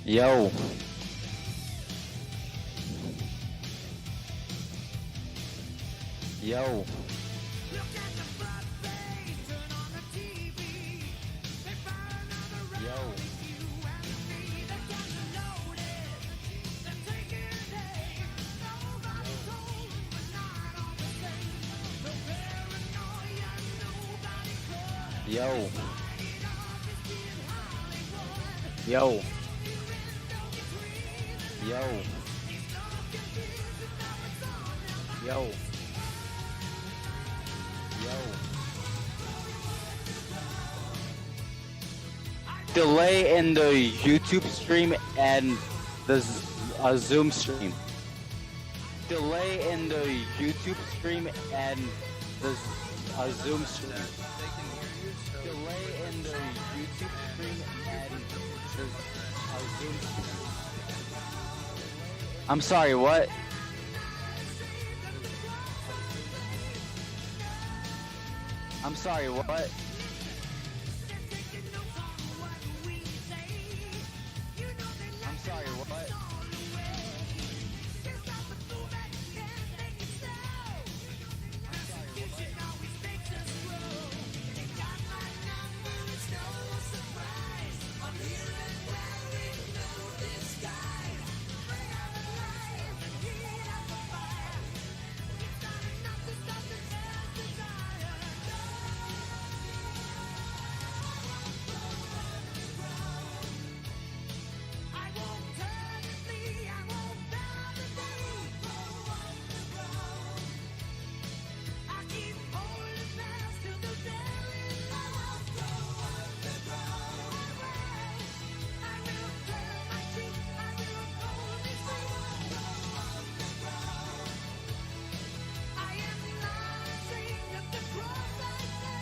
Yo, yo, yo, yo, yo, yo, yo, yo. Delay in the YouTube stream and the Zoom stream. Delay in the YouTube stream and the Zoom stream. Delay in the YouTube stream and the Zoom stream. I'm sorry, what? I'm sorry, what? I'm sorry, what?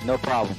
No problem.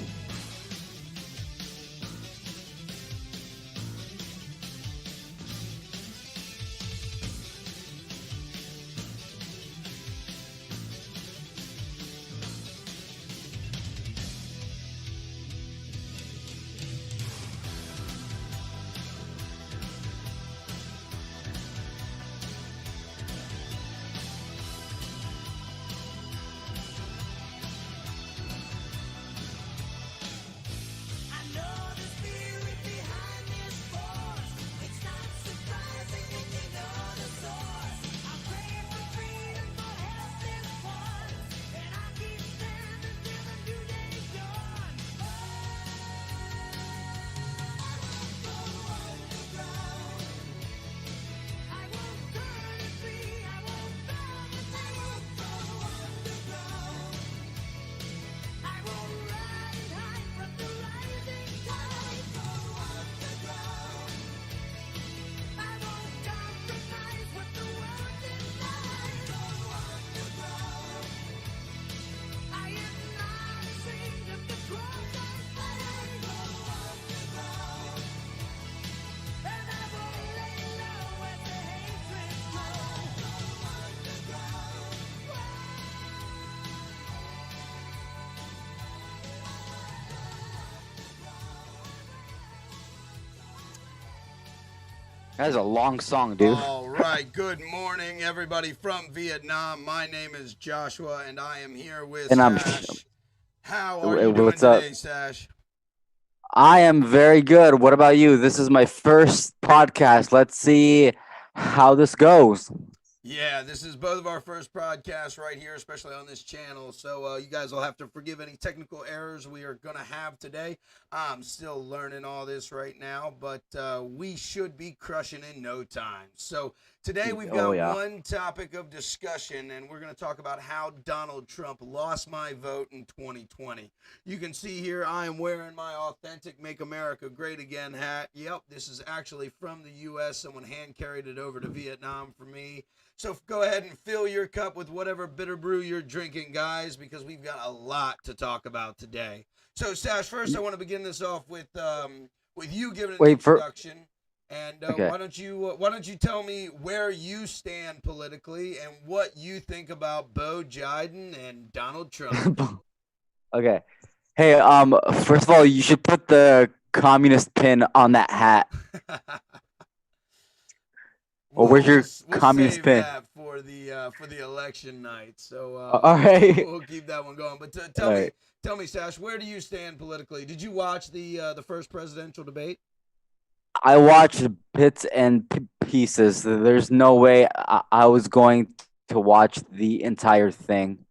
That is a long song, dude. All right. Good morning, everybody from Vietnam. My name is Joshua, and I am here with And I'm- Sash. How are you doing What's up? today, Sash? I am very good. What about you? This is my first podcast. Let's see how this goes. Yeah, this is both of our first podcasts right here, especially on this channel. So you guys will have to forgive any technical errors we are going to have today. I'm still learning all this right now, but we should be crushing in no time. So today we've got one topic of discussion, and we're going to talk about how Donald Trump lost my vote in 2020. You can see here I am wearing my authentic Make America Great Again hat. Yep, this is actually from the U.S. Someone hand carried it over to Vietnam for me. So go ahead and fill your cup with whatever bitter brew you're drinking, guys, because we've got a lot to talk about today. So, Sash, first I want to begin this off with you giving an introduction. Okay. Why don't you tell me where you stand politically and what you think about Beau Biden and Donald Trump? Okay. Hey, first of all, you should put the communist pin on that hat. Or where's your We'll communist save pin? that for the election night. So All right. we'll keep that one going. But All right. tell me, Sash, where do you stand politically? Did you watch the first presidential debate? I watched bits and pieces. There's no way I was going to watch the entire thing.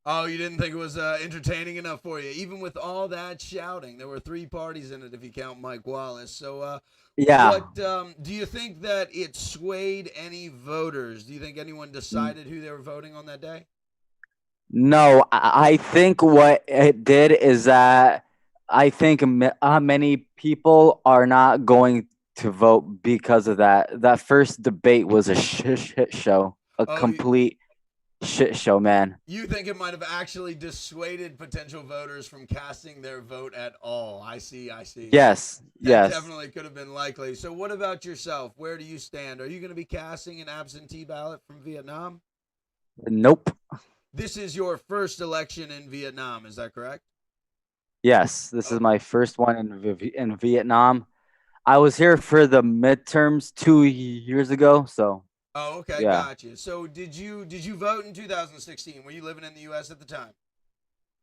Oh, you didn't think it was entertaining enough for you, even with all that shouting. There were three parties in it, if you count Mike Wallace. So, Yeah. what do you think that it swayed any voters? Do you think anyone decided who they were voting on that day? No, I think what it did is that I think many people are not going to vote because of that. That first debate was a shit show, a Oh, complete shit show, man. you think it might have actually dissuaded potential voters from casting their vote at all? I see. I see. Yes, That yes. definitely could have been likely. So, what about yourself? Where do you stand? Are you going to be casting an absentee ballot from Vietnam? Nope. This is your first election in Vietnam, is that correct? Yes, this is Oh, my first one in Vietnam. I was here for the midterms 2 years ago, so oh, okay, yeah. gotcha. So, did you vote in 2016? Were you living in the U.S. at the time?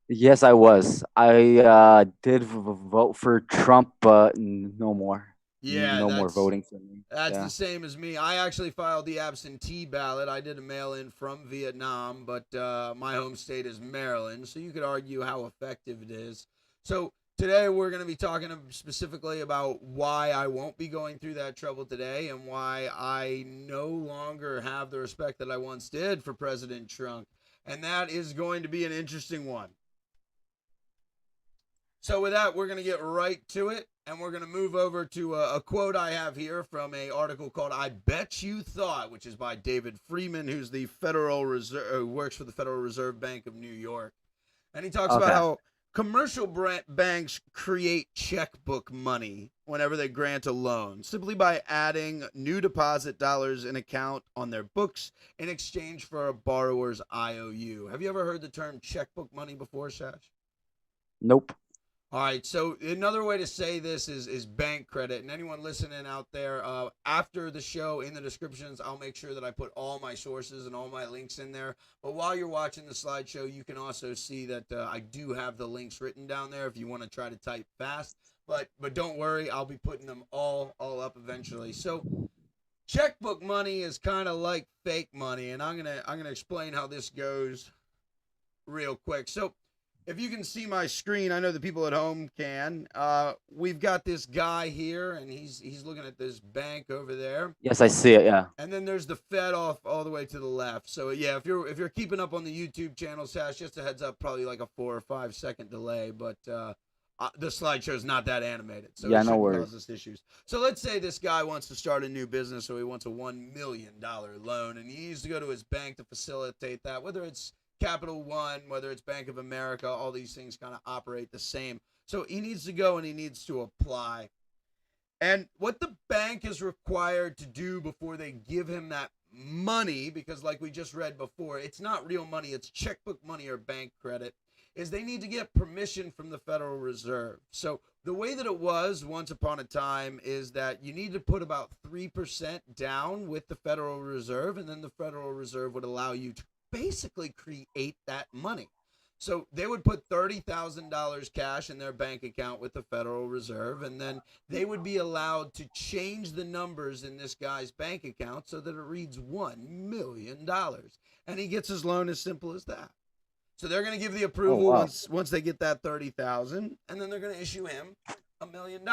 Yes, I was. I did vote for Trump, but no more. Yeah, No more voting for me. that's the Yeah. same as me. I actually filed the absentee ballot. I did a mail in from Vietnam, but my home state is Maryland, so you could argue how effective it is. So today we're going to be talking specifically about why I won't be going through that trouble today and why I no longer have the respect that I once did for President Trump. And that is going to be an interesting one. So with that, we're going to get right to it, and we're going to move over to a quote I have here from an article called "I Bet You Thought," which is by David Freeman, who's the Federal Reserve, works for the Federal Reserve Bank of New York, and he talks about Okay. how commercial banks create checkbook money whenever they grant a loan simply by adding new deposit dollars in account on their books in exchange for a borrower's IOU. Have you ever heard the term checkbook money before, Shash? Nope. All right. So another way to say this is bank credit. And anyone listening out there, after the show in the descriptions, I'll make sure that I put all my sources and all my links in there. But while you're watching the slideshow, you can also see that I do have the links written down there if you want to try to type fast. But don't worry, I'll be putting them all up eventually. So checkbook money is kind of like fake money, and I'm gonna explain how this goes real quick. So if you can see my screen, I know the people at home can. We've got this guy here, and he's looking at this bank over there, Yes, I see it. Yeah. and then there's the Fed off all the way to the left. So yeah, if you're keeping up on the YouTube channel, Sash, just a heads up, probably like a 4 or 5 second delay, but the slideshow's not that animated, so it Yeah, no shouldn't worries. cause us issues. So let's say this guy wants to start a new business, so he wants a $1 million loan, and he needs to go to his bank to facilitate that, whether it's Capital One, whether it's Bank of America, all these things kind of operate the same. So he needs to go and he needs to apply. And what the bank is required to do before they give him that money, because like we just read before, it's not real money, it's checkbook money or bank credit, is they need to get permission from the Federal Reserve. So the way that it was once upon a time is that you need to put about 3% down with the Federal Reserve, and then the Federal Reserve would allow you to basically create that money. So they would put $30,000 cash in their bank account with the Federal Reserve, and then they would be allowed to change the numbers in this guy's bank account so that it reads $1 million, and he gets his loan as simple as that. So they're going to give the Oh approval wow. once they get that 30,000, and then they're going to issue him $1 million.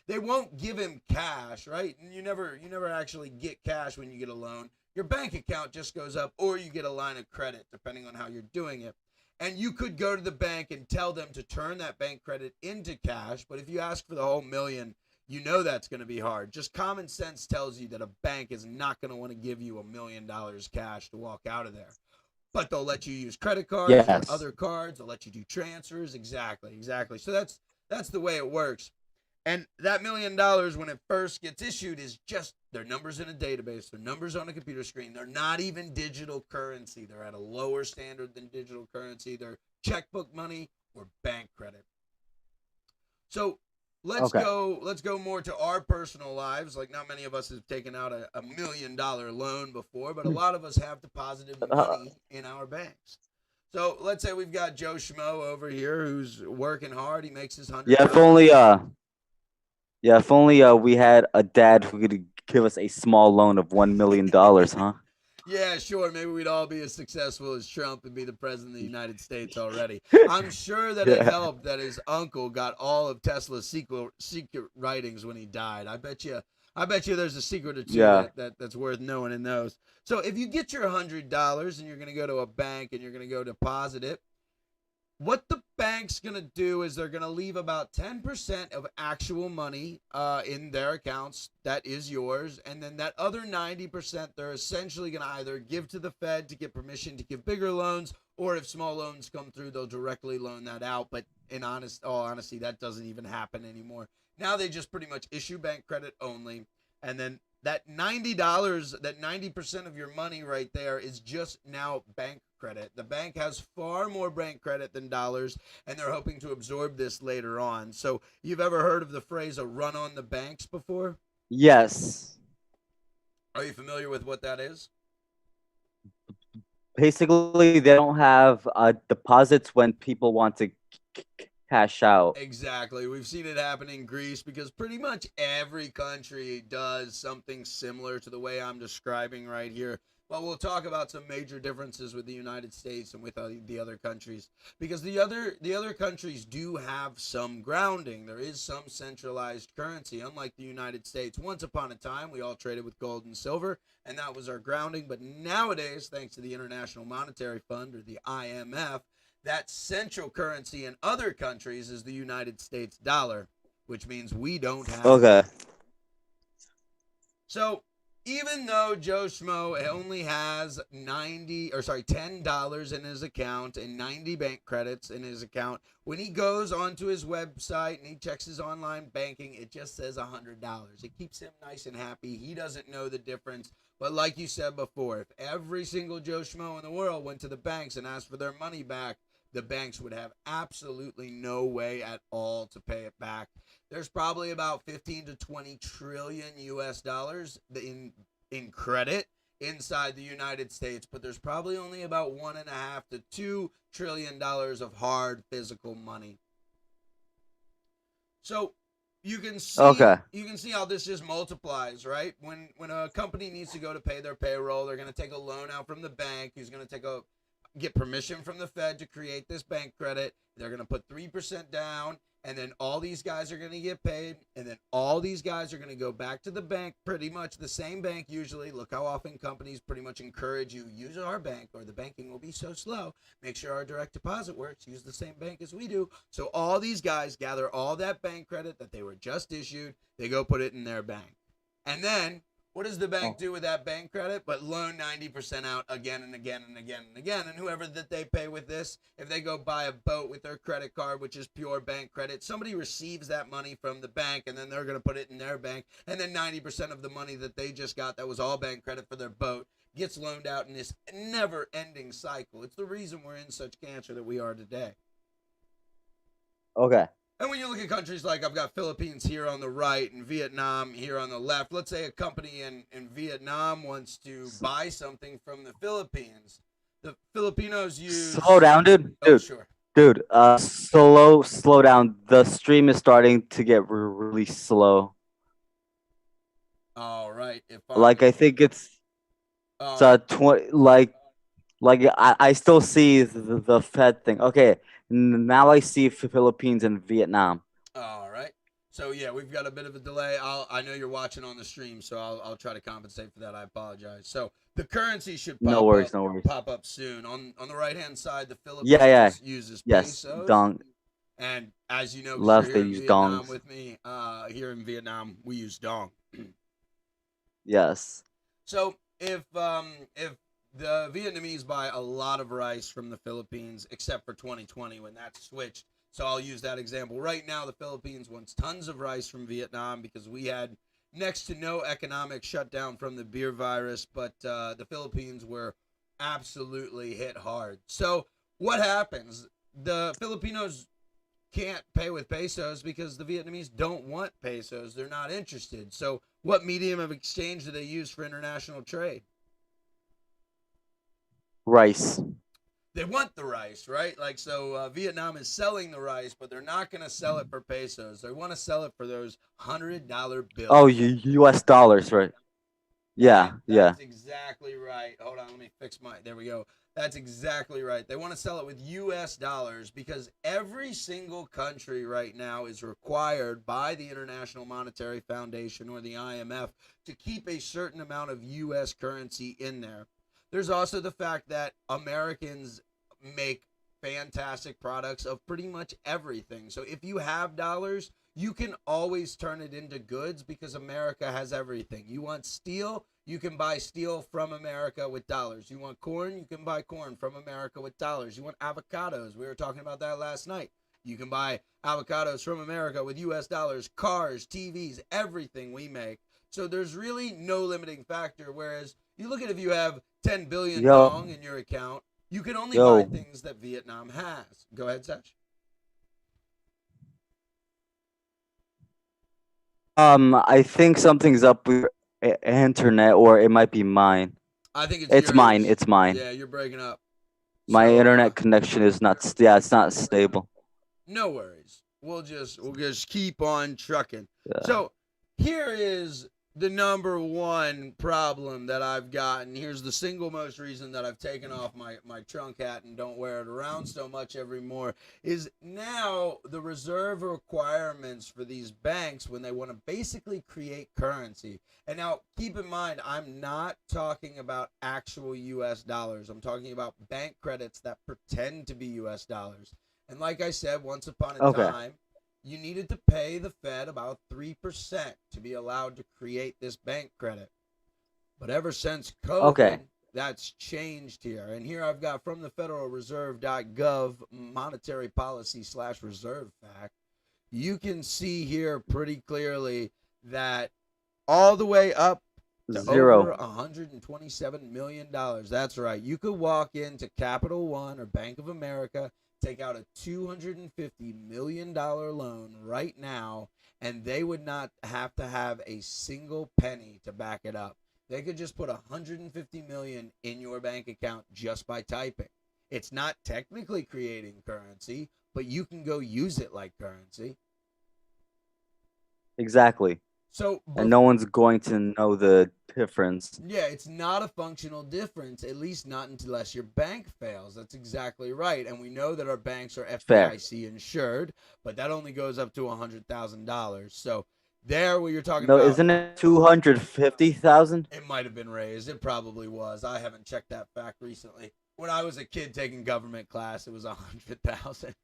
They won't give him cash, right? And you never actually get cash when you get a loan. Your bank account just goes up, or you get a line of credit, depending on how you're doing it. And you could go to the bank and tell them to turn that bank credit into cash. But if you ask for the whole million, you know that's going to be hard. Just common sense tells you that a bank is not going to want to give you $1 million cash to walk out of there. But they'll let you use credit cards or Yes. other cards. They'll let you do transfers. Exactly, exactly. So that's the way it works. And that $1 million, when it first gets issued, is just their numbers in a database, their numbers on a computer screen. They're not even digital currency. They're at a lower standard than digital currency. They're checkbook money or bank credit. So Okay. Let's go more to our personal lives. Like, not many of us have taken out a $1 million loan before, but a lot of us have deposited Uh, money in our banks. So let's say we've got Joe Schmo over here who's working hard. He makes his hundred yeah, if dollars. only yeah, if only we had a dad who could give us a small loan of $1 million, huh? Yeah, sure. Maybe we'd all be as successful as Trump and be the president of the United States already. I'm sure that it Yeah. helped that his uncle got all of Tesla's secret writings when he died. I bet you there's a secret or two Yeah. that's worth knowing in those. So if you get your $100 and you're going to go to a bank and you're going to go deposit it, what the bank's going to do is they're going to leave about 10% of actual money in their accounts that is yours, and then that other 90% they're essentially going to either give to the Fed to get permission to give bigger loans, or if small loans come through they'll directly loan that out. But in all honesty, that doesn't even happen anymore. Now they just pretty much issue bank credit only, and then that $90, that 90% of your money right there is just now bank credit. The bank has far more bank credit than dollars, and they're hoping to absorb this later on. So you've ever heard of the phrase "a run on the banks" before? Yes. Are you familiar with what that is? Basically, they don't have deposits when people want to cash out. Exactly. We've seen it happen in Greece because pretty much every country does something similar to the way I'm describing right here. But we'll talk about some major differences with the United States and with the other countries, because the other countries do have some grounding. There is some centralized currency, unlike the United States. Once upon a time, we all traded with gold and silver, and that was our grounding. But nowadays, thanks to the International Monetary Fund, or the IMF, that central currency in other countries is the United States dollar, which means we don't have Okay. one. So even though Joe Schmo only has $10 in his account and 90 bank credits in his account, when he goes onto his website and he checks his online banking, it just says $100. It keeps him nice and happy. He doesn't know the difference. But like you said before, if every single Joe Schmo in the world went to the banks and asked for their money back, the banks would have absolutely no way at all to pay it back. There's probably about 15 to 20 trillion US dollars in credit inside the United States, but there's probably only about 1.5 to $2 trillion of hard physical money. So Okay. you can see how this just multiplies, right? When a company needs to go to pay their payroll, they're going to take a loan out from the bank. Who's going to get permission from the Fed to create this bank credit. They're going to put 3% down, and then all these guys are going to get paid, and then all these guys are going to go back to the bank, pretty much the same bank usually. Look how often companies pretty much encourage you, use our bank or the banking will be so slow. Make sure our direct deposit works. Use the same bank as we do. So all these guys gather all that bank credit that they were just issued. They go put it in their bank. And then what does the bank Oh. do with that bank credit but loan 90% out again and again and again and again? And whoever that they pay with this, if they go buy a boat with their credit card, which is pure bank credit, somebody receives that money from the bank, and then they're going to put it in their bank. And then 90% of the money that they just got that was all bank credit for their boat gets loaned out in this never-ending cycle. It's the reason we're in such cancer that we are today. Okay. And when you look at countries like, I've got Philippines here on the right and Vietnam here on the left, let's say a company in Vietnam wants to buy something from the Philippines. The Filipinos Slow use. down, dude. Oh, Dude. sure. Dude. Slow down. The stream is starting to get really slow. All right. If I'm. Like I think it's All right. 20. Like I still see the Fed thing. Okay. Now I see Philippines and Vietnam. All right. So yeah, we've got a bit of a delay. I know you're watching on the stream, so I'll try to compensate for that. I apologize. So the currency should No worries. No worries. pop up soon. On the right hand side, the Yeah. Yeah. Philippines uses Yes. pesos. Dong. And as you know, because Left you're they here in use Vietnam dongs. with me, here in Vietnam we use dong. Yes. So if the Vietnamese buy a lot of rice from the Philippines, except for 2020 when that switched. So I'll use that example. Right now, the Philippines wants tons of rice from Vietnam because we had next to no economic shutdown from the beer virus, but the Philippines were absolutely hit hard. So what happens? The Filipinos can't pay with pesos because the Vietnamese don't want pesos. They're not interested. So, what medium of exchange do they use for international trade? Rice. They want the rice, right? Like, so Vietnam is selling the rice, but they're not going to sell it for pesos. They want to sell it for those $100 Oh, bills. U.S. dollars, right? Yeah, yeah. That's exactly right. Hold on, let me fix my. There we go. That's exactly right. They want to sell it with U.S. dollars because every single country right now is required by the International Monetary Foundation or the IMF to keep a certain amount of U.S. currency in there. There's also the fact that Americans make fantastic products of pretty much everything. So if you have dollars, you can always turn it into goods because America has everything. You want steel, you can buy steel from America with dollars. You want corn, you can buy corn from America with dollars. You want avocados, we were talking about that last night. You can buy avocados from America with US dollars, cars, TVs, everything we make. So there's really no limiting factor. Whereas you look at if you have 10 billion Yo, dong in your account, you can only buy yo. things that Vietnam has. Go ahead, Satch. I think something's up with your internet, or it might be mine. I think it's It's mine. yours. It's mine. Yeah, you're breaking up. My So internet connection is not. Yeah, it's not stable. no worries. We'll just keep on trucking. Yeah. So here is the number one problem that I've gotten. Here's the single most reason that I've taken off my trunk hat and don't wear it around so much every more is now the reserve requirements for these banks when they want to basically create currency. And now keep in mind, I'm not talking about actual US dollars. I'm talking about bank credits that pretend to be US dollars. And like I said, once upon a Okay. time, you needed to pay the Fed about 3% to be allowed to create this bank credit. But ever since COVID, Okay. that's changed here. And here I've got from the Federal Reserve.gov monetary policy slash reserve fact. You can see here pretty clearly that all the way up to over Zero. $127 million. That's right. You could walk into Capital One or Bank of America, take out a $250 million loan right now, and they would not have to have a single penny to back it up. They could just put 150 million in your bank account just by typing. It's not technically creating currency, but you can go use it like currency. Exactly. So And no one's going to know the difference. yeah, it's not a functional difference, at least not unless your bank fails. That's exactly right. And we know that our banks are Fair. FDIC insured, but that only goes up to $100,000. So there, what you're talking No, about, isn't it 250,000? it might have been raised. It probably was. I haven't checked that fact recently. When I was a kid taking government class, it was 100,000.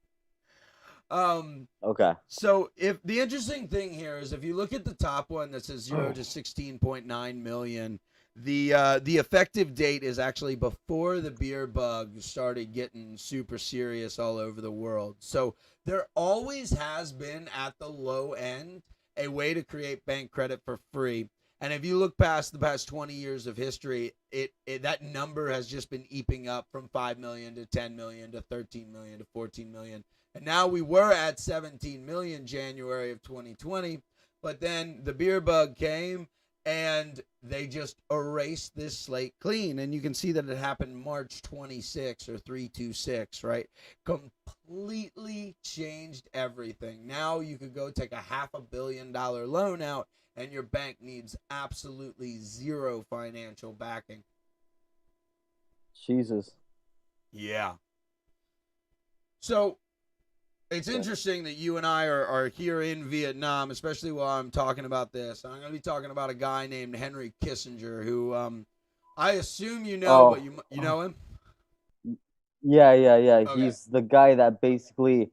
Okay. So if the interesting thing here is if you look at the top one that says 0 to 16.9 million, the effective date is actually before the beer bug started getting super serious all over the world. So there always has been at the low end a way to create bank credit for free. And if you look past the past 20 years of history, it that number has just been eeping up from 5 million to 10 million to 13 million to 14 million. And now we were at 17 million January of 2020, but then the beer bug came and they just erased this slate clean. And you can see that it happened March 26 or 326, right? Completely changed everything. Now you could go take a $500 million loan out and your bank needs absolutely zero financial backing. Jesus. Yeah. So it's interesting that you and I are here in Vietnam, especially while I'm talking about this. I'm going to be talking about a guy named Henry Kissinger, who I assume you know, but you know him? Yeah, yeah, yeah. Okay. He's the guy that basically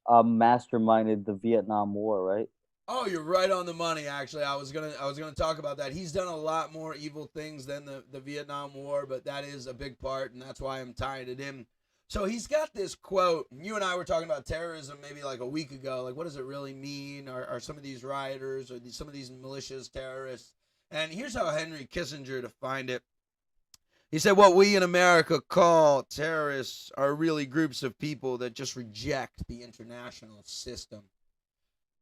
masterminded the Vietnam War, right? Oh, you're right on the money. Actually, I was gonna talk about that. He's done a lot more evil things than the Vietnam War, but that is a big part, and that's why I'm tying it in. So he's got this quote. And you and I were talking about terrorism maybe like a week ago. Like, what does it really mean? Are some of these rioters or some of these malicious terrorists? And here's how Henry Kissinger defined it. He said what we in America call terrorists are really groups of people that just reject the international system.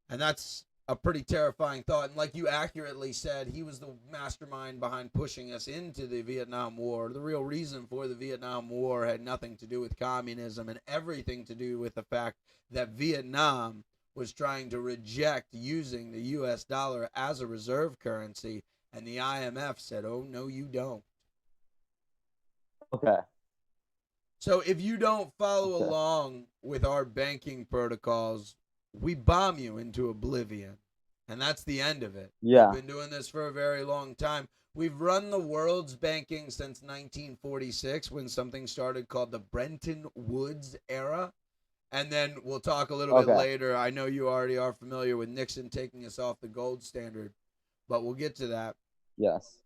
And that's a pretty terrifying thought. And like you accurately said, he was the mastermind behind pushing us into the Vietnam War. The real reason for the Vietnam War had nothing to do with communism and everything to do with the fact that Vietnam was trying to reject using the US dollar as a reserve currency. And the IMF said, oh, no, you don't. Okay. So if you don't follow Okay. along with our banking protocols, we bomb you into oblivion. And that's the end of it. We've Yeah. been doing this for a very long time. We've run the world's banking since 1946 when something started called the Bretton Woods era. And then we'll talk a little bit Okay. later. I know you already are familiar with Nixon taking us off the gold standard, but we'll get to that. Yes.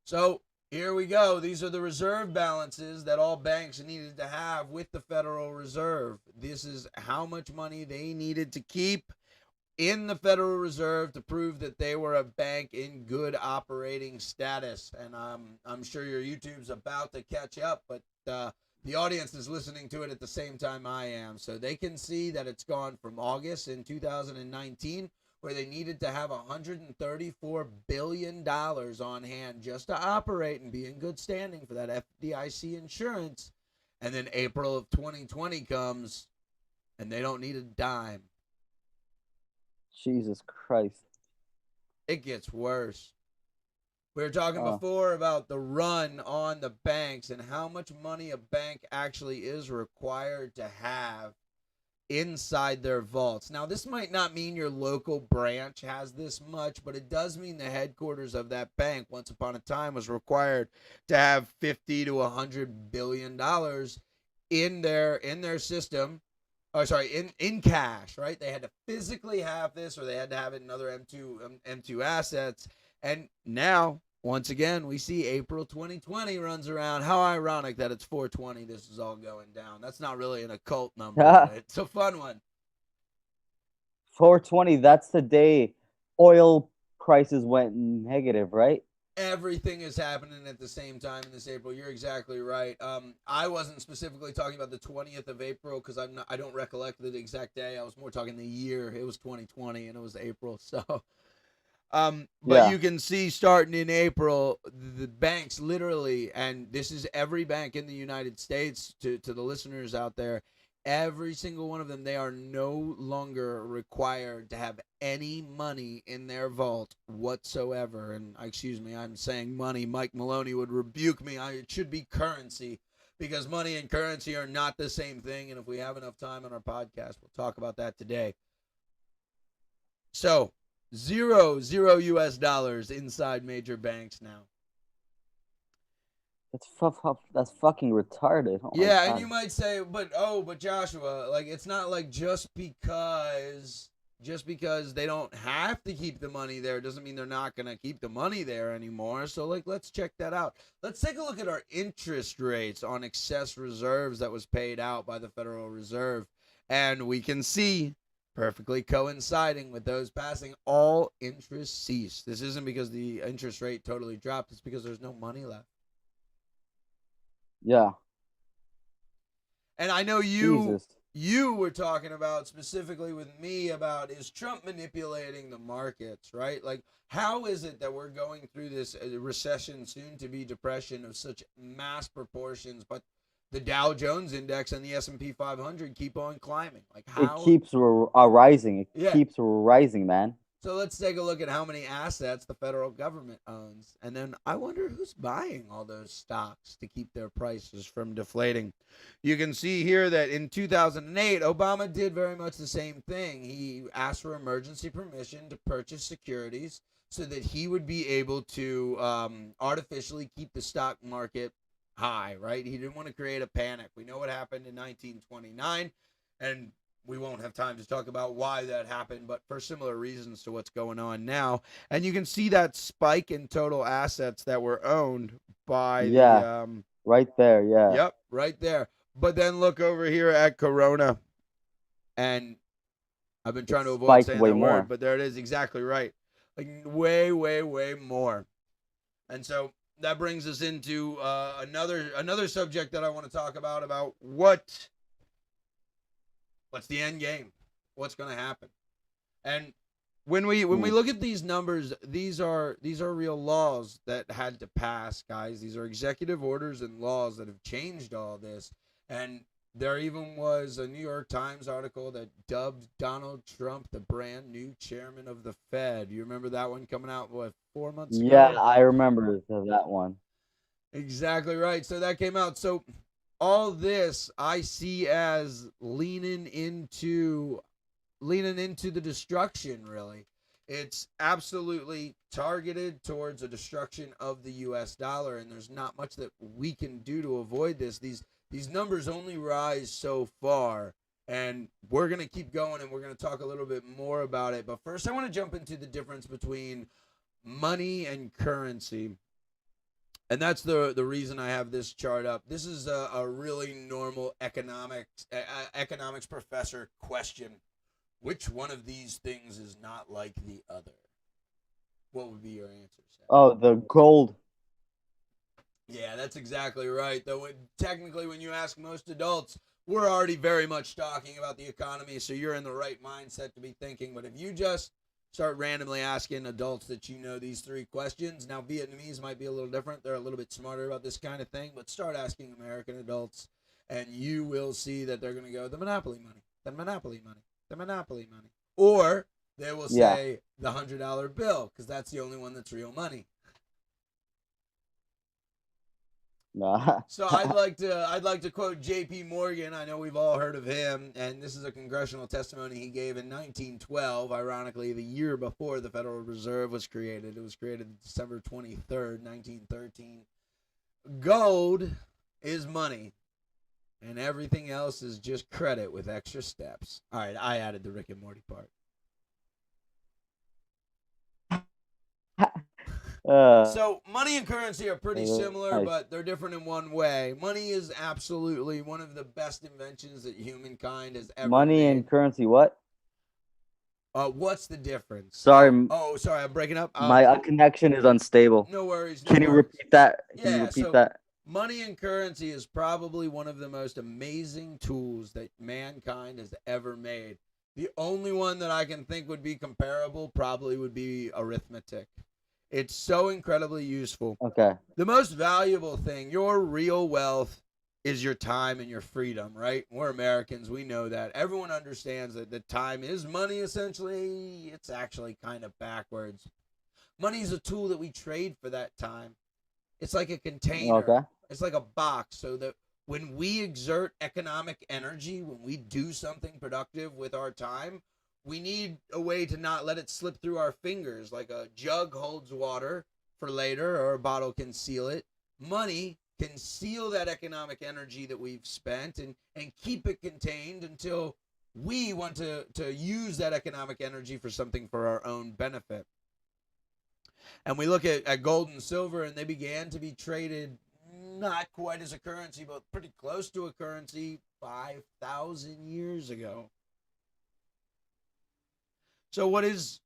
So here we go. These are the reserve balances that all banks needed to have with the Federal Reserve. This is how much money they needed to keep in the Federal Reserve to prove that they were a bank in good operating status. And I'm sure your YouTube's about to catch up, but the audience is listening to it at the same time I am. So they can see that it's gone from August in 2019, where they needed to have $134 billion on hand just to operate and be in good standing for that FDIC insurance. And then April of 2020 comes, and they don't need a dime. Jesus Christ. It gets worse. We were talking Oh. before about the run on the banks and how much money a bank actually is required to have inside their vaults. Now, this might not mean your local branch has this much, but it does mean the headquarters of that bank once upon a time was required to have 50 to 100 billion dollars in their system. Oh, sorry, in cash, right? They had to physically have this, or they had to have it in other M2 assets. And now, once again, we see April 2020 runs around. How ironic that it's 420. This is all going down. That's not really an occult number. It's a fun one. 420. That's the day oil prices went negative, right? Everything is happening at the same time in this April. You're exactly right. I wasn't specifically talking about the 20th of April because I don't recollect the exact day. I was more talking the year. It was 2020 and it was April. So, but Yeah. you can see starting in April, the banks literally, and this is every bank in the United States to the listeners out there, every single one of them, they are no longer required to have any money in their vault whatsoever. And excuse me, I'm saying money. Mike Maloney would rebuke me. It should be currency because money and currency are not the same thing. And if we have enough time on our podcast, we'll talk about that today. So, zero US dollars inside major banks now. That's fucking retarded. Oh my Yeah, and God. you might say, but Joshua, like it's not like just because they don't have to keep the money there doesn't mean they're not going to keep the money there anymore. So like let's check that out. Let's take a look at our interest rates on excess reserves that was paid out by the Federal Reserve, and we can see perfectly coinciding with those passing, all interest cease. This isn't because the interest rate totally dropped, it's because there's no money left. Yeah. And I know Jesus. you were talking about specifically with me about, is Trump manipulating the markets, right? Like how is it that we're going through this recession, soon to be depression, of such mass proportions, but the Dow Jones index and the S&P 500 keep on climbing? Like how? It keeps rising. It Yeah. keeps rising, man. So let's take a look at how many assets the federal government owns. And then I wonder who's buying all those stocks to keep their prices from deflating. You can see here that in 2008, Obama did very much the same thing. He asked for emergency permission to purchase securities so that he would be able to artificially keep the stock market high, right? He didn't want to create a panic. We know what happened in 1929, and we won't have time to talk about why that happened, but for similar reasons to what's going on now. And you can see that spike in total assets that were owned by the right there, yeah. Yep, right there. But then look over here at Corona, and I've been trying to avoid saying that word, but there it is, exactly right. Like way, way, way more. And so that brings us into another subject that I want to talk about what's the end game, what's going to happen, and when we Hmm. look at these numbers, these are real laws that had to pass, guys. These are executive orders and laws that have changed all this. And there even was a New York Times article that dubbed Donald Trump the brand new chairman of the Fed. You remember that one coming out, what, 4 months Yeah, ago? I remember that one. Exactly right. So that came out. So all this I see as leaning into the destruction, really. It's absolutely targeted towards a destruction of the US dollar, and there's not much that we can do to avoid this. These numbers only rise so far, and we're going to keep going, and we're going to talk a little bit more about it. But first, I want to jump into the difference between money and currency. And that's the reason I have this chart up. This is a really normal economics professor question. Which one of these things is not like the other? What would be your answer, Seth? Oh, the gold. Yeah, that's exactly right. Though technically, when you ask most adults, we're already very much talking about the economy, so you're in the right mindset to be thinking. But if you just start randomly asking adults that you know these three questions, now Vietnamese might be a little different. They're a little bit smarter about this kind of thing, but start asking American adults, and you will see that they're going to go, the monopoly money, the monopoly money, the monopoly money. Or they will Yeah. say the $100 bill, because that's the only one that's real money. No. So I'd like to quote J.P. Morgan. I know we've all heard of him, and this is a congressional testimony he gave in 1912. Ironically, the year before the Federal Reserve was created. It was created December 23rd, 1913. Gold is money, and everything else is just credit with extra steps. All right, I added the Rick and Morty part. uh, So money and currency are pretty similar, nice. but they're different in one way. Money is absolutely one of the best inventions that humankind has ever Money and made. currency. What? What's the difference? Sorry, Oh, sorry, I'm breaking up. my connection is unstable. No worries, no Can you worries. repeat that? Can you Yeah, repeat so that? money and currency is probably one of the most amazing tools that mankind has ever made. The only one that I can think would be comparable probably would be arithmetic. It's so incredibly useful. Okay. The most valuable thing, your real wealth, is your time and your freedom, right? We're Americans. We know that. Everyone understands that the time is money, essentially. It's actually kind of backwards. Money is a tool that we trade for that time. It's like a container, Okay. it's like a box, so that when we exert economic energy, when we do something productive with our time, we need a way to not let it slip through our fingers. Like a jug holds water for later, or a bottle can seal it. Money can seal that economic energy that we've spent, and keep it contained until we want to use that economic energy for something for our own benefit. And we look at gold and silver, and they began to be traded not quite as a currency, but pretty close to a currency 5,000 years ago. So, what is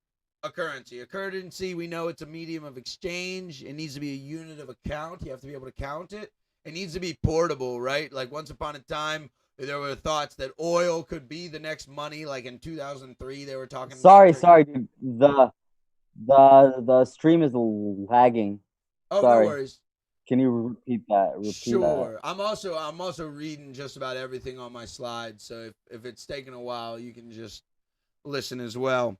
a currency? A currency, we know it's a medium of exchange. It needs to be a unit of account. You have to be able to count it. It needs to be portable, right? Like once upon a time, there were thoughts that oil could be the next money. Like in 2003, they were talking about Sorry, sorry, dude. The stream is lagging. Oh, no Sorry. worries. Can you repeat that? Repeat that. Sure. I'm also reading just about everything on my slides, so if it's taking a while, you can just listen as well.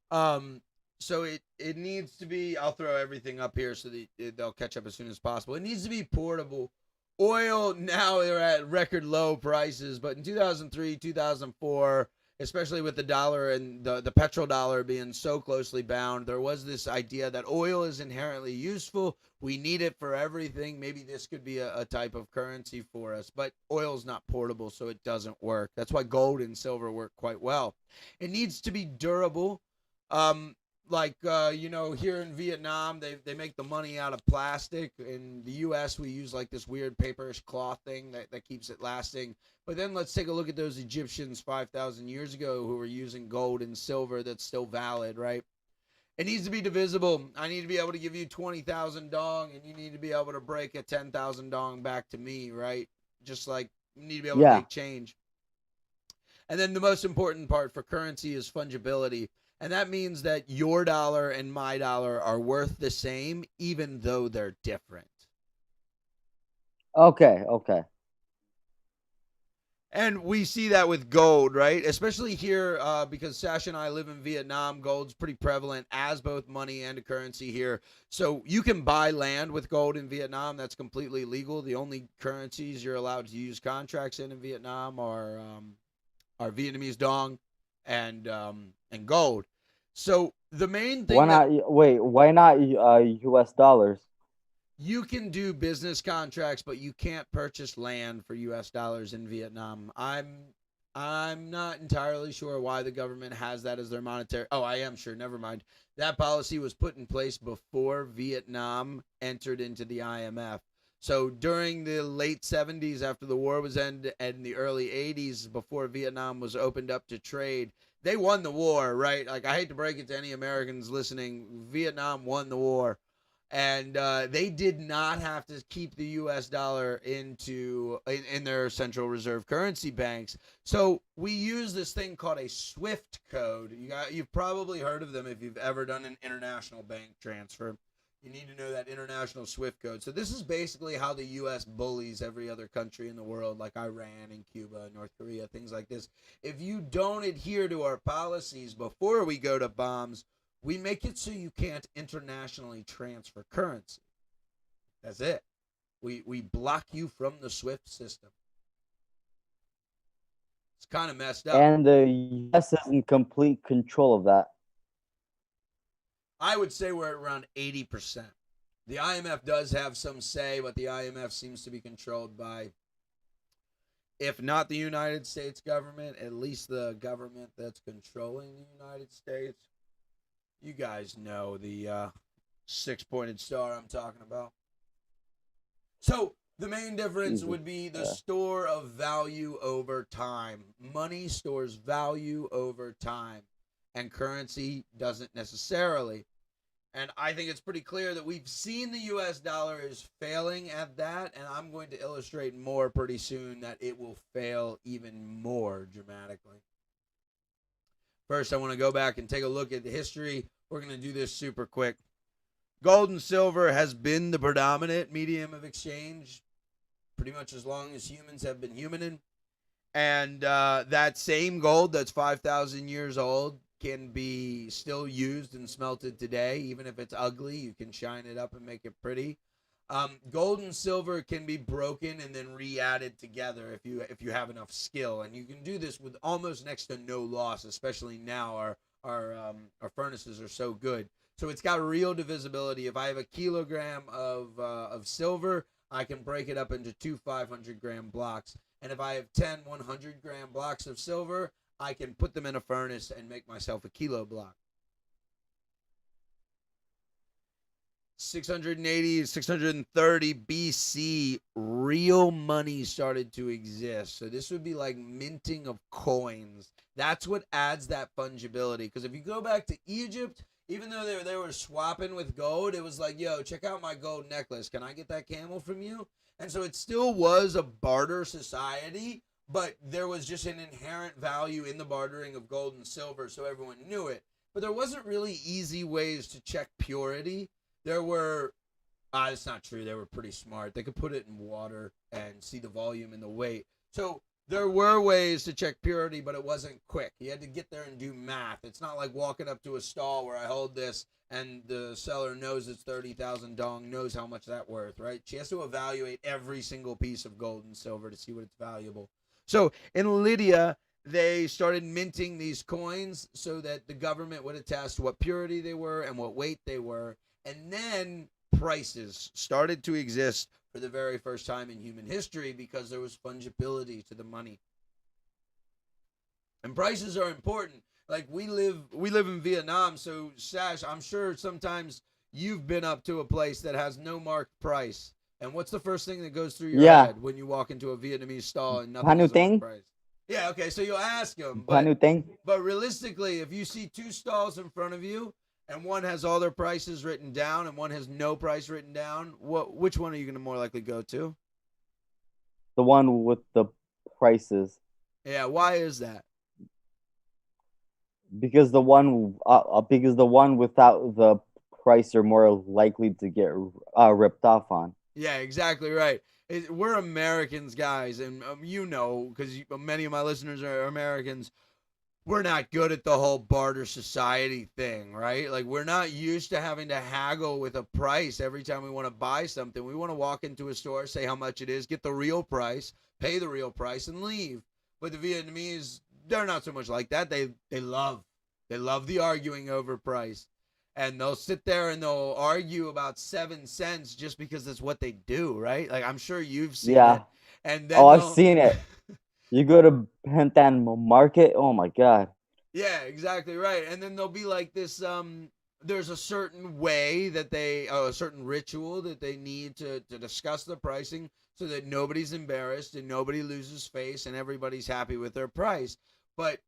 Um, so it needs to be. I'll throw everything up here so that they'll catch up as soon as possible. It needs to be portable. Oil now they're at record low prices, but in 2003, 2004, especially with the dollar and the petrodollar being so closely bound, there was this idea that oil is inherently useful. We need it for everything. Maybe this could be a type of currency for us, but oil is not portable, so it doesn't work. That's why gold and silver work quite well. It needs to be durable. Um, here in Vietnam, they make the money out of plastic. In the U.S., we use like this weird paperish cloth thing that keeps it lasting. But then let's take a look at those Egyptians 5,000 years ago who were using gold and silver that's still valid, right? It needs to be divisible. I need to be able to give you 20,000 dong, and you need to be able to break a 10,000 dong back to me, right? Just like you need to be able to Yeah. make change. And then the most important part for currency is fungibility. And that means that your dollar and my dollar are worth the same, even though they're different. Okay. Okay. And we see that with gold, right? Especially here, because Sasha and I live in Vietnam. Gold's pretty prevalent as both money and a currency here. So you can buy land with gold in Vietnam. That's completely legal. The only currencies you're allowed to use contracts in Vietnam are Vietnamese dong and gold. So the main Why thing that not? Wait. Why not U.S. dollars? you can do business contracts, but you can't purchase land for U.S. dollars in Vietnam. I'm not entirely sure why the government has that as their monetary. Oh, I am sure. Never mind. That policy was put in place before Vietnam entered into the IMF. So during the late 70s, after the war was ended, and the early 80s, before Vietnam was opened up to trade, they won the war, right? Like, I hate to break it to any Americans listening, Vietnam won the war, and they did not have to keep the U.S. dollar in their central reserve currency banks. So we use this thing called a SWIFT code. You've probably heard of them if you've ever done an international bank transfer. You need to know that international SWIFT code. So this is basically how the U.S. bullies every other country in the world, like Iran and Cuba, North Korea, things like this. If you don't adhere to our policies before we go to bombs, we make it so you can't internationally transfer currency. That's it. We block you from the SWIFT system. It's kind of messed up. And the U.S. is in complete control of that. I would say we're at around 80%. The IMF does have some say, but the IMF seems to be controlled by, if not the United States government, at least the government that's controlling the United States. You guys know the six-pointed star I'm talking about. So the main difference would be the store of value over time. Money stores value over time, and currency doesn't necessarily. And I think it's pretty clear that we've seen the U.S. dollar is failing at that, and I'm going to illustrate more pretty soon that it will fail even more dramatically. First, I want to go back and take a look at the history. We're going to do this super quick. Gold and silver has been the predominant medium of exchange pretty much as long as humans have been humaning. And that same gold that's 5,000 years old can be still used and smelted today. Even if it's ugly, you can shine it up and make it pretty. Gold and silver can be broken and then re-added together if you have enough skill, and you can do this with almost next to no loss. Especially now, our furnaces are so good, so it's got real divisibility. If I have a kilogram of silver, I can break it up into two 500-gram blocks, and if I have 10 100-gram blocks of silver, I can put them in a furnace and make myself a kilo block. 680, 630 BC, real money started to exist. So this would be like minting of coins. That's what adds that fungibility. Because if you go back to Egypt, even though they were swapping with gold, it was like, yo, check out my gold necklace. Can I get that camel from you? And so it still was a barter society, but there was just an inherent value in the bartering of gold and silver, so everyone knew it. But there wasn't really easy ways to check purity. There were, it's not true. They were pretty smart. They could put it in water and see the volume and the weight. So there were ways to check purity, but it wasn't quick. You had to get there and do math. It's not like walking up to a stall where I hold this and the seller knows it's 30,000 dong, knows how much that's worth, right? She has to evaluate every single piece of gold and silver to see what it's valuable. So in Lydia, they started minting these coins so that the government would attest what purity they were and what weight they were. And then prices started to exist for the very first time in human history because there was fungibility to the money. And prices are important. Like we live in Vietnam, so Sash, I'm sure sometimes you've been up to a place that has no marked price. And what's the first thing that goes through your head when you walk into a Vietnamese stall and nothing is marked price? Yeah, okay, so you'll ask them. But realistically, if you see two stalls in front of you and one has all their prices written down and one has no price written down, which one are you going to more likely go to? The one with the prices, Yeah, why is that? because the one without the price are more likely to get ripped off on. Yeah, exactly right. We're Americans, guys, and because many of my listeners are Americans. We're not good at the whole barter society thing, right? Like, we're not used to having to haggle with a price every time we want to buy something. We want to walk into a store, say how much it is, get the real price, pay the real price, and leave. But the Vietnamese, they're not so much like that. They love the arguing over price. And they'll sit there and they'll argue about 7 cents just because that's what they do, right? Like, I'm sure you've seen Yeah. it. And Oh, then I've they'll seen it. You go to Pentan Market. Oh my God. Yeah, exactly right. And then there'll be like this there's a certain way that a certain ritual that they need to discuss the pricing so that nobody's embarrassed and nobody loses face and everybody's happy with their price. But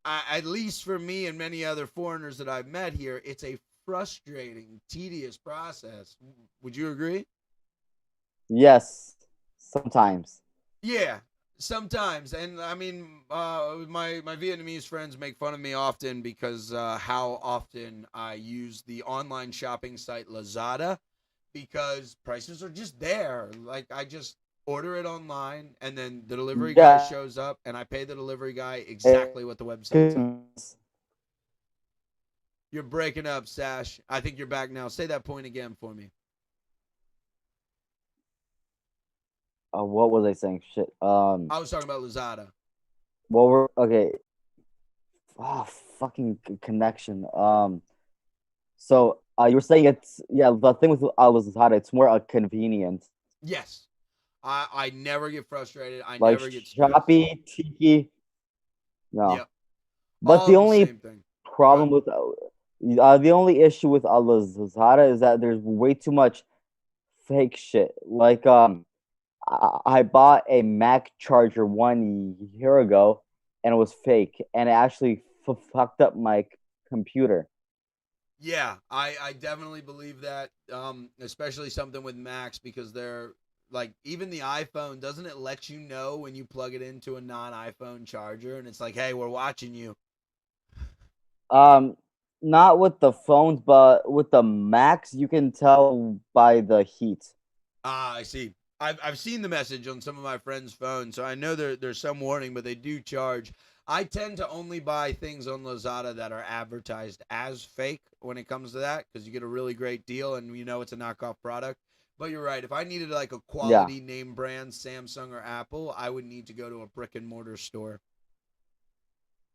at least for me and many other foreigners that I've met here, it's a frustrating, tedious process. Would you agree? Yes, sometimes. Yeah, sometimes, and I mean, my Vietnamese friends make fun of me often because how often I use the online shopping site Lazada because prices are just there. Like, I just order it online, and then the delivery guy Yeah. shows up, and I pay the delivery guy exactly what the website says. You're breaking up, Sash. I think you're back now. Say that point again for me. What was I saying? Shit. I was talking about Lazada. What were okay? Oh, fucking connection. So you were saying the thing with Lazada, it's more convenient. Yes, I never get frustrated. I Like never get stressed. Shopee, Tiki, no. Yep. But All the the only same thing. problem with the only issue with Lazada is that there's way too much fake shit. Like I bought a Mac charger 1 year ago, and it was fake, and it actually fucked up my computer. Yeah, I definitely believe that. Especially something with Macs because they're like even the iPhone doesn't it let you know when you plug it into a non-iPhone charger and it's like, hey, we're watching you. Um, Not with the phones, but with the Macs, you can tell by the heat. Ah, I see. I've seen the message on some of my friends' phones, so I know there's some warning, but they do charge. I tend to only buy things on Lazada that are advertised as fake when it comes to that because you get a really great deal and you know it's a knockoff product. But you're right. If I needed like a Yeah, quality name brand, Samsung or Apple, I would need to go to a brick and mortar store.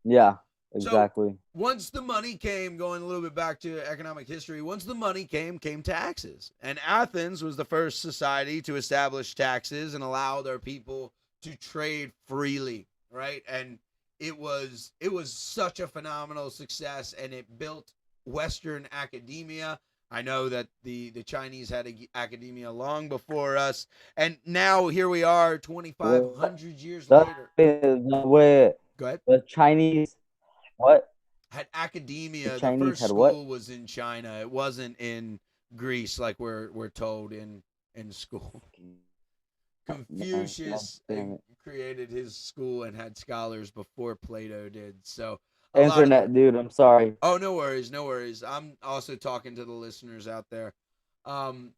yeah, So exactly. once the money came, going a little bit back to economic history, once the money came taxes. And Athens was the first society to establish taxes and allow their people to trade freely, right? And it was such a phenomenal success and it built Western academia. I know that the Chinese had academia long before us. And now here we are 2,500 years That later. is the way Go ahead. the Chinese. What? Had The academia. The Chinese first had what? school was in China. It wasn't in Greece like we're told in school. God Confucius damn it. created his school and had scholars before Plato did. So a lot of the Internet, dude. I'm sorry. oh, no worries, no worries. I'm also talking to the listeners out there. Um,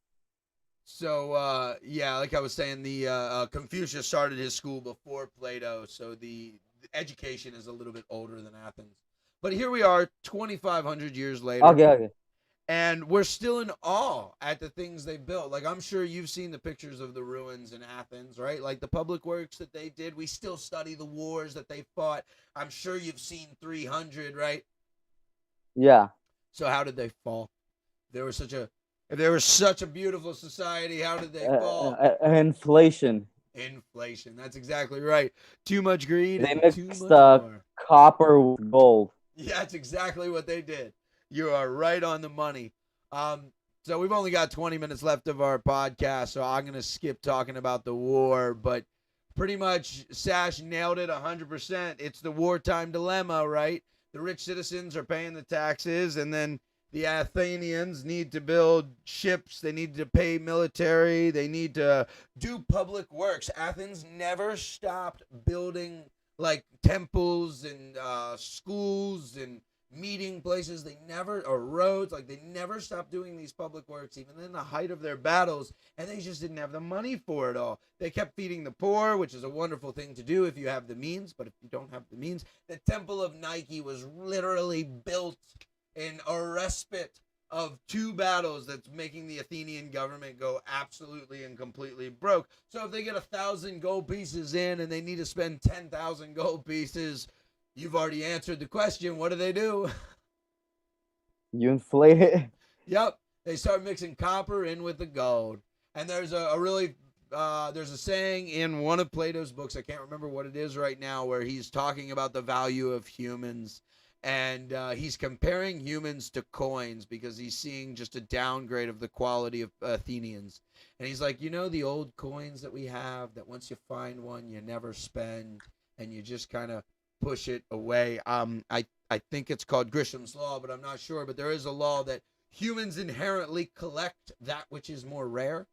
so yeah, like I was saying, the Confucius started his school before Plato, so the education is a little bit older than Athens. But here we are, 2,500 years later, Okay, okay. and we're still in awe at the things they built. Like I'm sure you've seen the pictures of the ruins in Athens, right? Like the public works that they did. We still study the wars that they fought. I'm sure you've seen 300, right? Yeah. So how did they fall? They were such a if they were such a beautiful society, how did they fall? Inflation. Inflation. That's exactly right. Too much greed They and too mixed much more. copper with gold. Yeah, that's exactly what they did. You are right on the money. So we've only got 20 minutes left of our podcast, so I'm gonna skip talking about the war, but pretty much Sash nailed it 100%. It's the wartime dilemma, right? The rich citizens are paying the taxes, and then the Athenians need to build ships, they need to pay military, they need to do public works. Athens never stopped building like temples and schools and meeting places. They never, or roads, like they never stopped doing these public works, even in the height of their battles, and they just didn't have the money for it all. They kept feeding the poor, which is a wonderful thing to do if you have the means, but if you don't have the means, the Temple of Nike was literally built in a respite of two battles that's making the Athenian government go absolutely and completely broke. So if they get 1,000 gold pieces in and they need to spend 10,000 gold pieces, you've already answered the question. What do? You inflate it. Yep, they start mixing copper in with the gold. And there's a really there's a saying in one of Plato's books. I can't remember what it is right now, where he's talking about the value of humans, and he's comparing humans to coins because he's seeing just a downgrade of the quality of Athenians. And he's like, the old coins that we have, that once you find one, you never spend, and you just kind of push it away. I think it's called Grisham's law, but I'm not sure. But there is a law that humans inherently collect that which is more rare.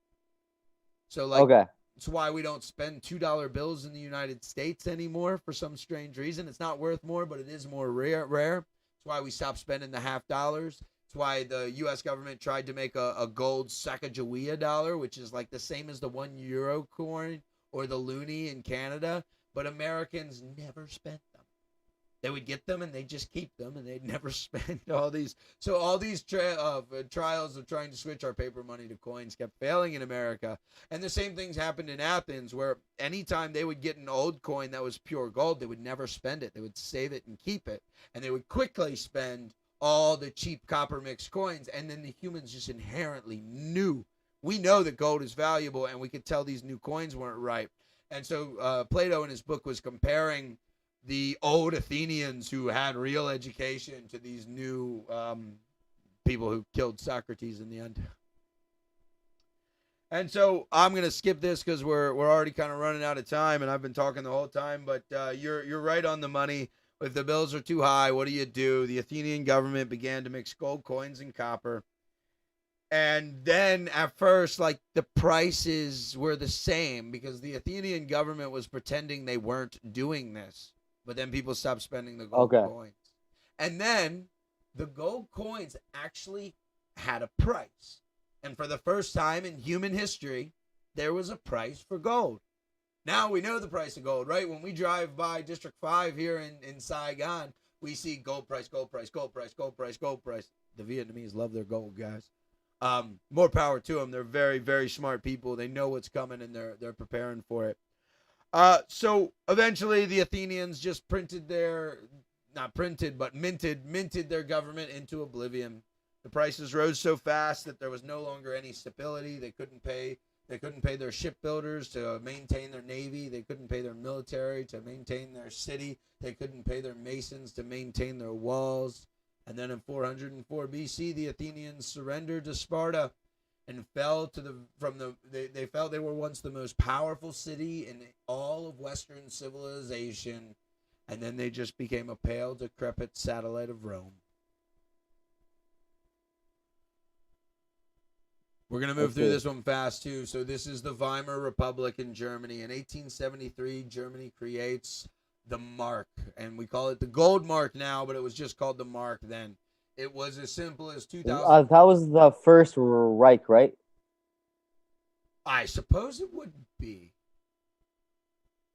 So like, Okay. it's why we don't spend $2 bills in the United States anymore for some strange reason. It's not worth more, but it is more rare. It's why we stopped spending the half dollars. It's why the U.S. government tried to make a gold Sacagawea dollar, which is like the same as the €1 coin or the loonie in Canada. But Americans never spent them. They would get them and they'd just keep them, and they'd never spend all these. So all these trials of trying to switch our paper money to coins kept failing in America. And the same things happened in Athens, where anytime they would get an old coin that was pure gold, they would never spend it. They would save it and keep it. And they would quickly spend all the cheap copper mixed coins. And then the humans just inherently knew. We know that gold is valuable, and we could tell these new coins weren't right. And so Plato in his book was comparing the old Athenians who had real education to these new people who killed Socrates in the end. And so I'm gonna skip this because we're already kind of running out of time, and I've been talking the whole time. But you're right on the money. If the bills are too high, what do? The Athenian government began to mix gold coins and copper. And then at first, like, the prices were the same because the Athenian government was pretending they weren't doing this. But then people stopped spending the gold Okay. coins. And then the gold coins actually had a price. And for the first time in human history, there was a price for gold. Now we know the price of gold, right? When we drive by District 5 here in Saigon, we see gold price, gold price, gold price, gold price, gold price. The Vietnamese love their gold, guys. More power to them. They're very, very smart people. They know what's coming, and they're preparing for it. So eventually the Athenians just minted their government into oblivion. The prices rose so fast that there was no longer any stability. They couldn't pay their shipbuilders to maintain their navy. They couldn't pay their military to maintain their city. They couldn't pay their masons to maintain their walls. And then in 404 BC, the Athenians surrendered to Sparta and fell to they felt they were once the most powerful city in all of Western civilization, and then they just became a pale, decrepit satellite of Rome. We're going to move through this one fast, too. So this is the Weimar Republic in Germany. In 1873, Germany creates the mark, and we call it the gold mark now, but it was just called the mark then. It was as simple as 2,000. That was the first Reich, right? I suppose it would be.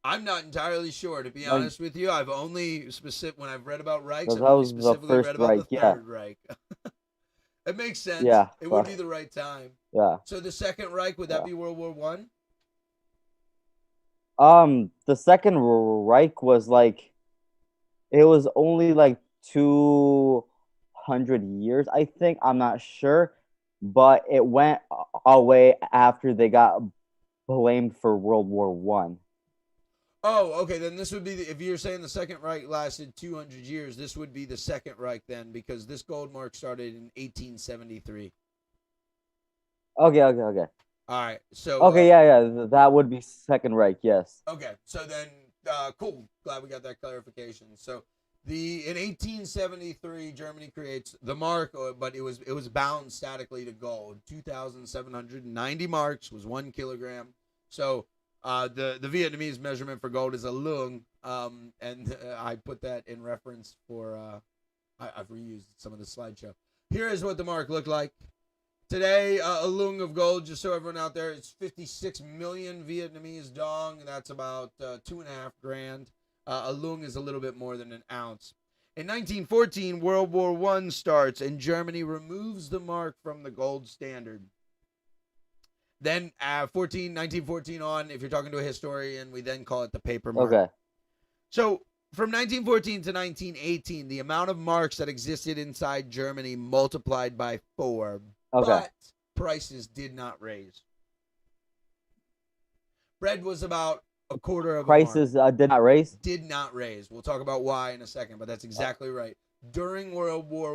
I'm not entirely sure, to be honest with you. I've only when I've read about Reichs, I've only specifically read about the Third Reich. It makes sense. Yeah, it would be the right time. Yeah. So the Second Reich, would that be World War One? The Second Reich was like, it was only like 200 years, I think. I'm not sure, but it went away after they got blamed for World War One. Oh, okay. Then this would be if you're saying the Second Reich lasted 200 years, this would be the Second Reich then, because this gold mark started in 1873. Okay. All right. So. Okay, yeah. That would be Second Reich. Yes. Okay. So then, cool. Glad we got that clarification. So In 1873, Germany creates the mark, but it was bound statically to gold. 2,790 marks was 1 kilogram. So the Vietnamese measurement for gold is a lung, and I put that in reference for I've reused some of the slideshow. Here is what the mark looked like. Today, a lung of gold, just so everyone out there, it's 56 million Vietnamese dong. That's about 2.5 grand. A lung is a little bit more than an ounce. In 1914, World War I starts, and Germany removes the mark from the gold standard. Then, 1914 on, if you're talking to a historian, we then call it the paper mark. Okay. So, from 1914 to 1918, the amount of marks that existed inside Germany multiplied by 4. Okay. But prices did not raise. Bread was about a quarter of Prices did not raise. Did not raise. We'll talk about why in a second, but that's exactly right. During World War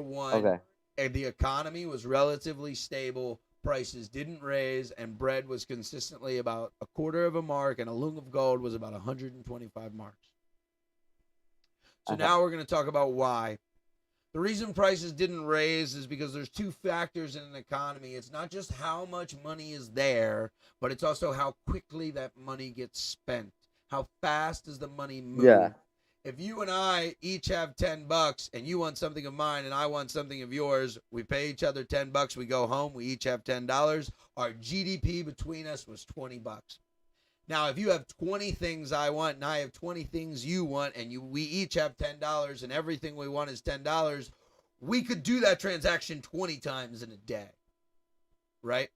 I, the economy was relatively stable. Prices didn't raise, and bread was consistently about a quarter of a mark, and a lung of gold was about 125 marks. So now we're going to talk about why. The reason prices didn't raise is because there's two factors in an economy. It's not just how much money is there, but it's also how quickly that money gets spent. How fast does the money move? Yeah. If you and I each have $10 and you want something of mine and I want something of yours, we pay each other $10, we go home, we each have $10. Our GDP between us was $20. Now, if you have 20 things I want and I have 20 things you want, and we each have $10 and everything we want is $10, we could do that transaction 20 times in a day, right?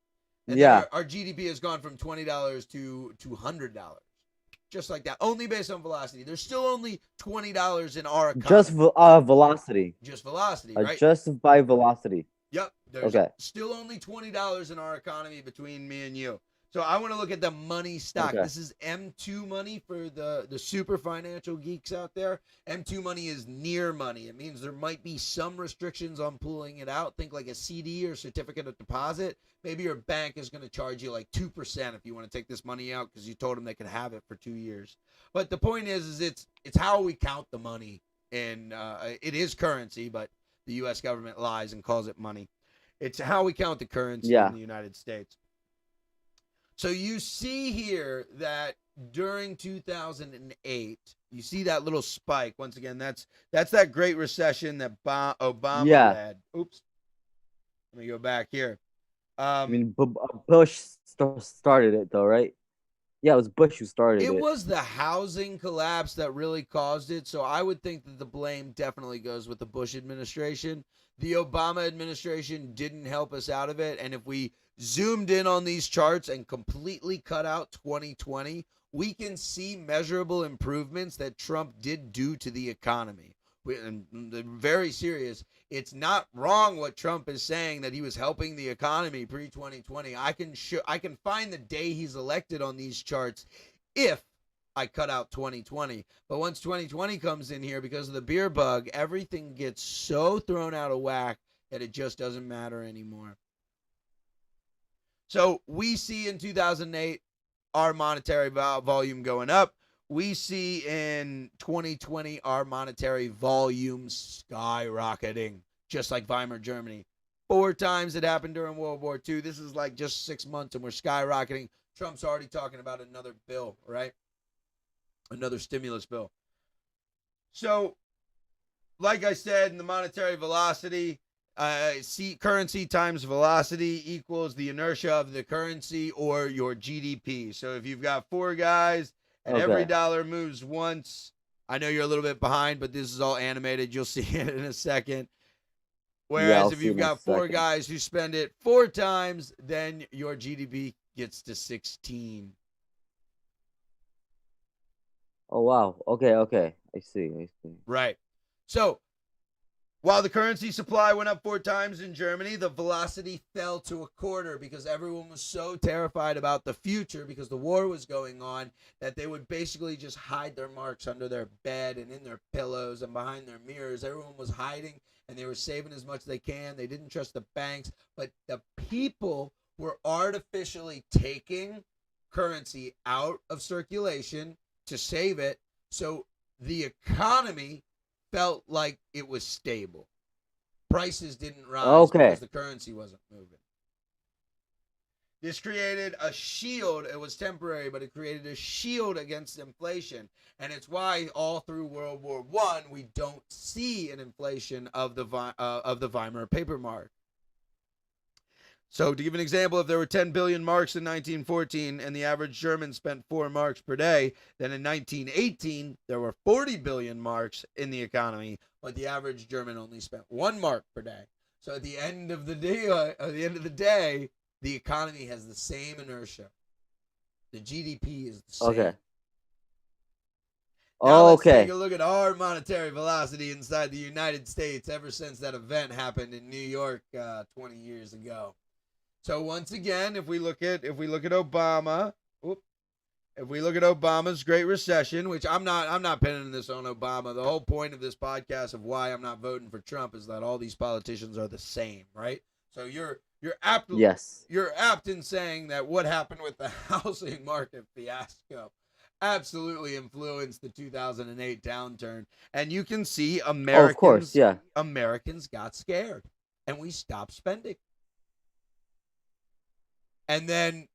And yeah. Our GDP has gone from $20 to $100, just like that, only based on velocity. There's still only $20 in our economy. Just velocity. Just velocity, right? Just by velocity. Yep. There's still only $20 in our economy between me and you. So I want to look at the money stock. This is M2 money for the super financial geeks out there. M2 money is near money. It means there might be some restrictions on pulling it out. Think like a CD or certificate of deposit. Maybe your bank is going to charge you like 2% if you want to take this money out because you told them they could have it for 2 years. But the point is it's how we count the money. And it is currency, but the U.S. government lies and calls it money. It's how we count the currency in the United States. So you see here that during 2008, you see that little spike. Once again, that's that Great Recession that Obama had. Oops. Let me go back here. I mean, Bush started it, though, right? Yeah, it was Bush who started it. It was the housing collapse that really caused it. So I would think that the blame definitely goes with the Bush administration. The Obama administration didn't help us out of it. And if we zoomed in on these charts and completely cut out 2020, we can see measurable improvements that Trump did do to the economy. And very serious. It's not wrong what Trump is saying that he was helping the economy pre-2020. I can find the day he's elected on these charts if I cut out 2020. But once 2020 comes in here, because of the beer bug, everything gets so thrown out of whack that it just doesn't matter anymore. So we see in 2008 our monetary volume going up. We see in 2020 our monetary volume skyrocketing, just like Weimar Germany. 4 times it happened during World War II. This is like just 6 months and we're skyrocketing. Trump's already talking about another bill, right? Another stimulus bill. So, like I said, in the monetary velocity, currency times velocity equals the inertia of the currency or your GDP. So if you've got 4 guys and every dollar moves once, I know you're a little bit behind, but this is all animated. You'll see it in a second. Whereas if you've got 4 guys who spend it 4 times, then your GDP gets to 16. Oh, wow. Okay. I see. Right. So, while the currency supply went up 4 times in Germany, the velocity fell to a quarter because everyone was so terrified about the future because the war was going on that they would basically just hide their marks under their bed and in their pillows and behind their mirrors. Everyone was hiding and they were saving as much as they can. They didn't trust the banks, but the people were artificially taking currency out of circulation to save it. So the economy felt like it was stable. Prices didn't rise Okay. because the currency wasn't moving. This created a shield. It was temporary, but it created a shield against inflation. And it's why all through World War I, we don't see an inflation of the Weimar paper mark. So to give an example, if there were 10 billion marks in 1914 and the average German spent 4 marks per day, then in 1918 there were 40 billion marks in the economy, but the average German only spent 1 mark per day. So at the end of the day, the economy has the same inertia. The GDP is the same. Okay. Now let's Okay. take a look at our monetary velocity inside the United States ever since that event happened in New York 20 years ago. So once again, if we look at Obama, if we look at Obama's Great Recession, which I'm not pinning this on Obama. The whole point of this podcast of why I'm not voting for Trump is that all these politicians are the same, right? So you're apt in saying that what happened with the housing market fiasco absolutely influenced the 2008 downturn, and you can see Americans. Of course, yeah. Americans got scared, and we stopped spending. And then,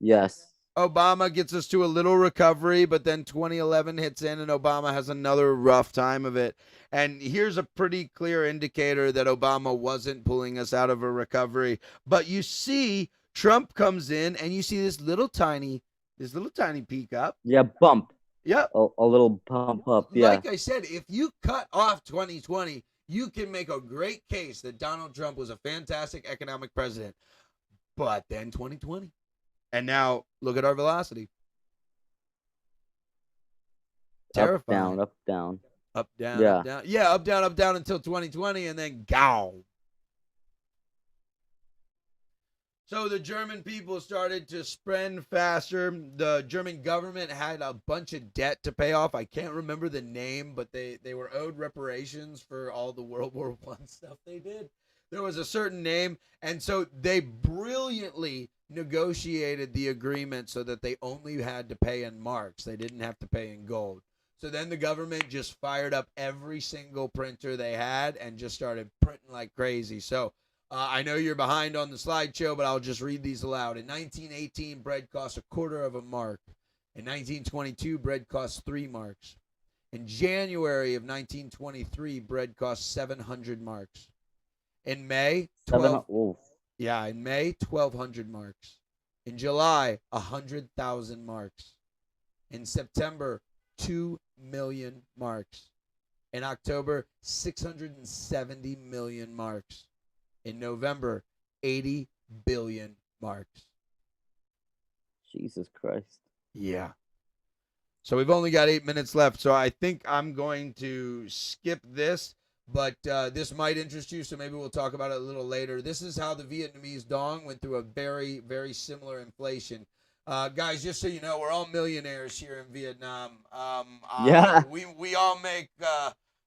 yes, Obama gets us to a little recovery, but then 2011 hits in, and Obama has another rough time of it. And here's a pretty clear indicator that Obama wasn't pulling us out of a recovery. But you see, Trump comes in, and you see this little tiny peak up. Yeah, bump. Yep. A little bump up, yeah. Like I said, if you cut off 2020, you can make a great case that Donald Trump was a fantastic economic president. But then 2020. And now look at our velocity. Terrifying. Up, down. Up, down, Yeah. up, down. Yeah, up, down until 2020, and then gow. So the German people started to spend faster. The German government had a bunch of debt to pay off. I can't remember the name, but they were owed reparations for all the World War I stuff they did. There was a certain name, and so they brilliantly negotiated the agreement so that they only had to pay in marks. They didn't have to pay in gold. So then the government just fired up every single printer they had and just started printing like crazy. So I know you're behind on the slideshow, but I'll just read these aloud. In 1918, bread cost a quarter of a mark. In 1922, bread cost 3 marks. In January of 1923, bread cost 700 marks. In May, 1,200 marks. In July, 100,000 marks. In September, 2 million marks. In October, 670 million marks. In November, 80 billion marks. Jesus Christ. Yeah. So we've only got 8 minutes left, so I think I'm going to skip this. But this might interest you, so maybe we'll talk about it a little later. This is how the Vietnamese dong went through a very, very similar inflation. Guys, just so you know, we're all millionaires here in Vietnam. Yeah. We all make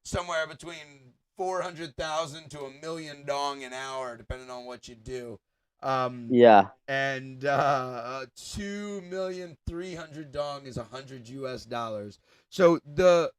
somewhere between 400,000 to $1 million dong an hour, depending on what you do. Yeah. And 2,300,000 dong is $100. So the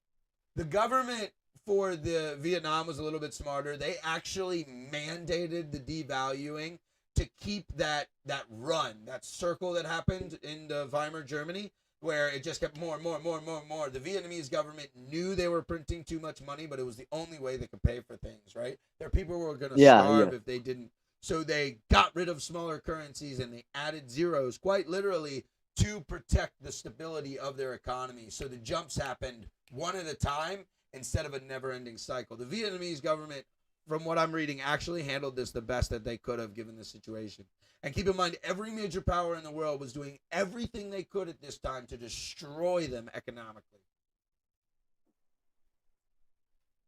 government for the Vietnam was a little bit smarter. They actually mandated the devaluing to keep that run, that circle that happened in the Weimar Germany, where it just kept more and more and more and more and more. The Vietnamese government knew they were printing too much money, but it was the only way they could pay for things, right? Their people were going to starve if they didn't. So they got rid of smaller currencies and they added zeros, quite literally, to protect the stability of their economy. So the jumps happened one at a time instead of a never-ending cycle. The Vietnamese government, from what I'm reading, actually handled this the best that they could have given the situation. And keep in mind, every major power in the world was doing everything they could at this time to destroy them economically.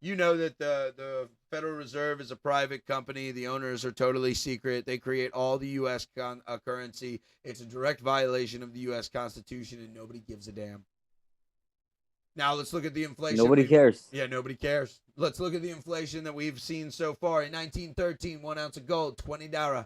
You know that the Federal Reserve is a private company. The owners are totally secret. They create all the U.S. currency. It's a direct violation of the U.S. Constitution, and nobody gives a damn. Now let's look at the inflation. Nobody cares. Yeah, nobody cares. Let's look at the inflation that we've seen so far. In 1913, 1 ounce of gold, 20 dara.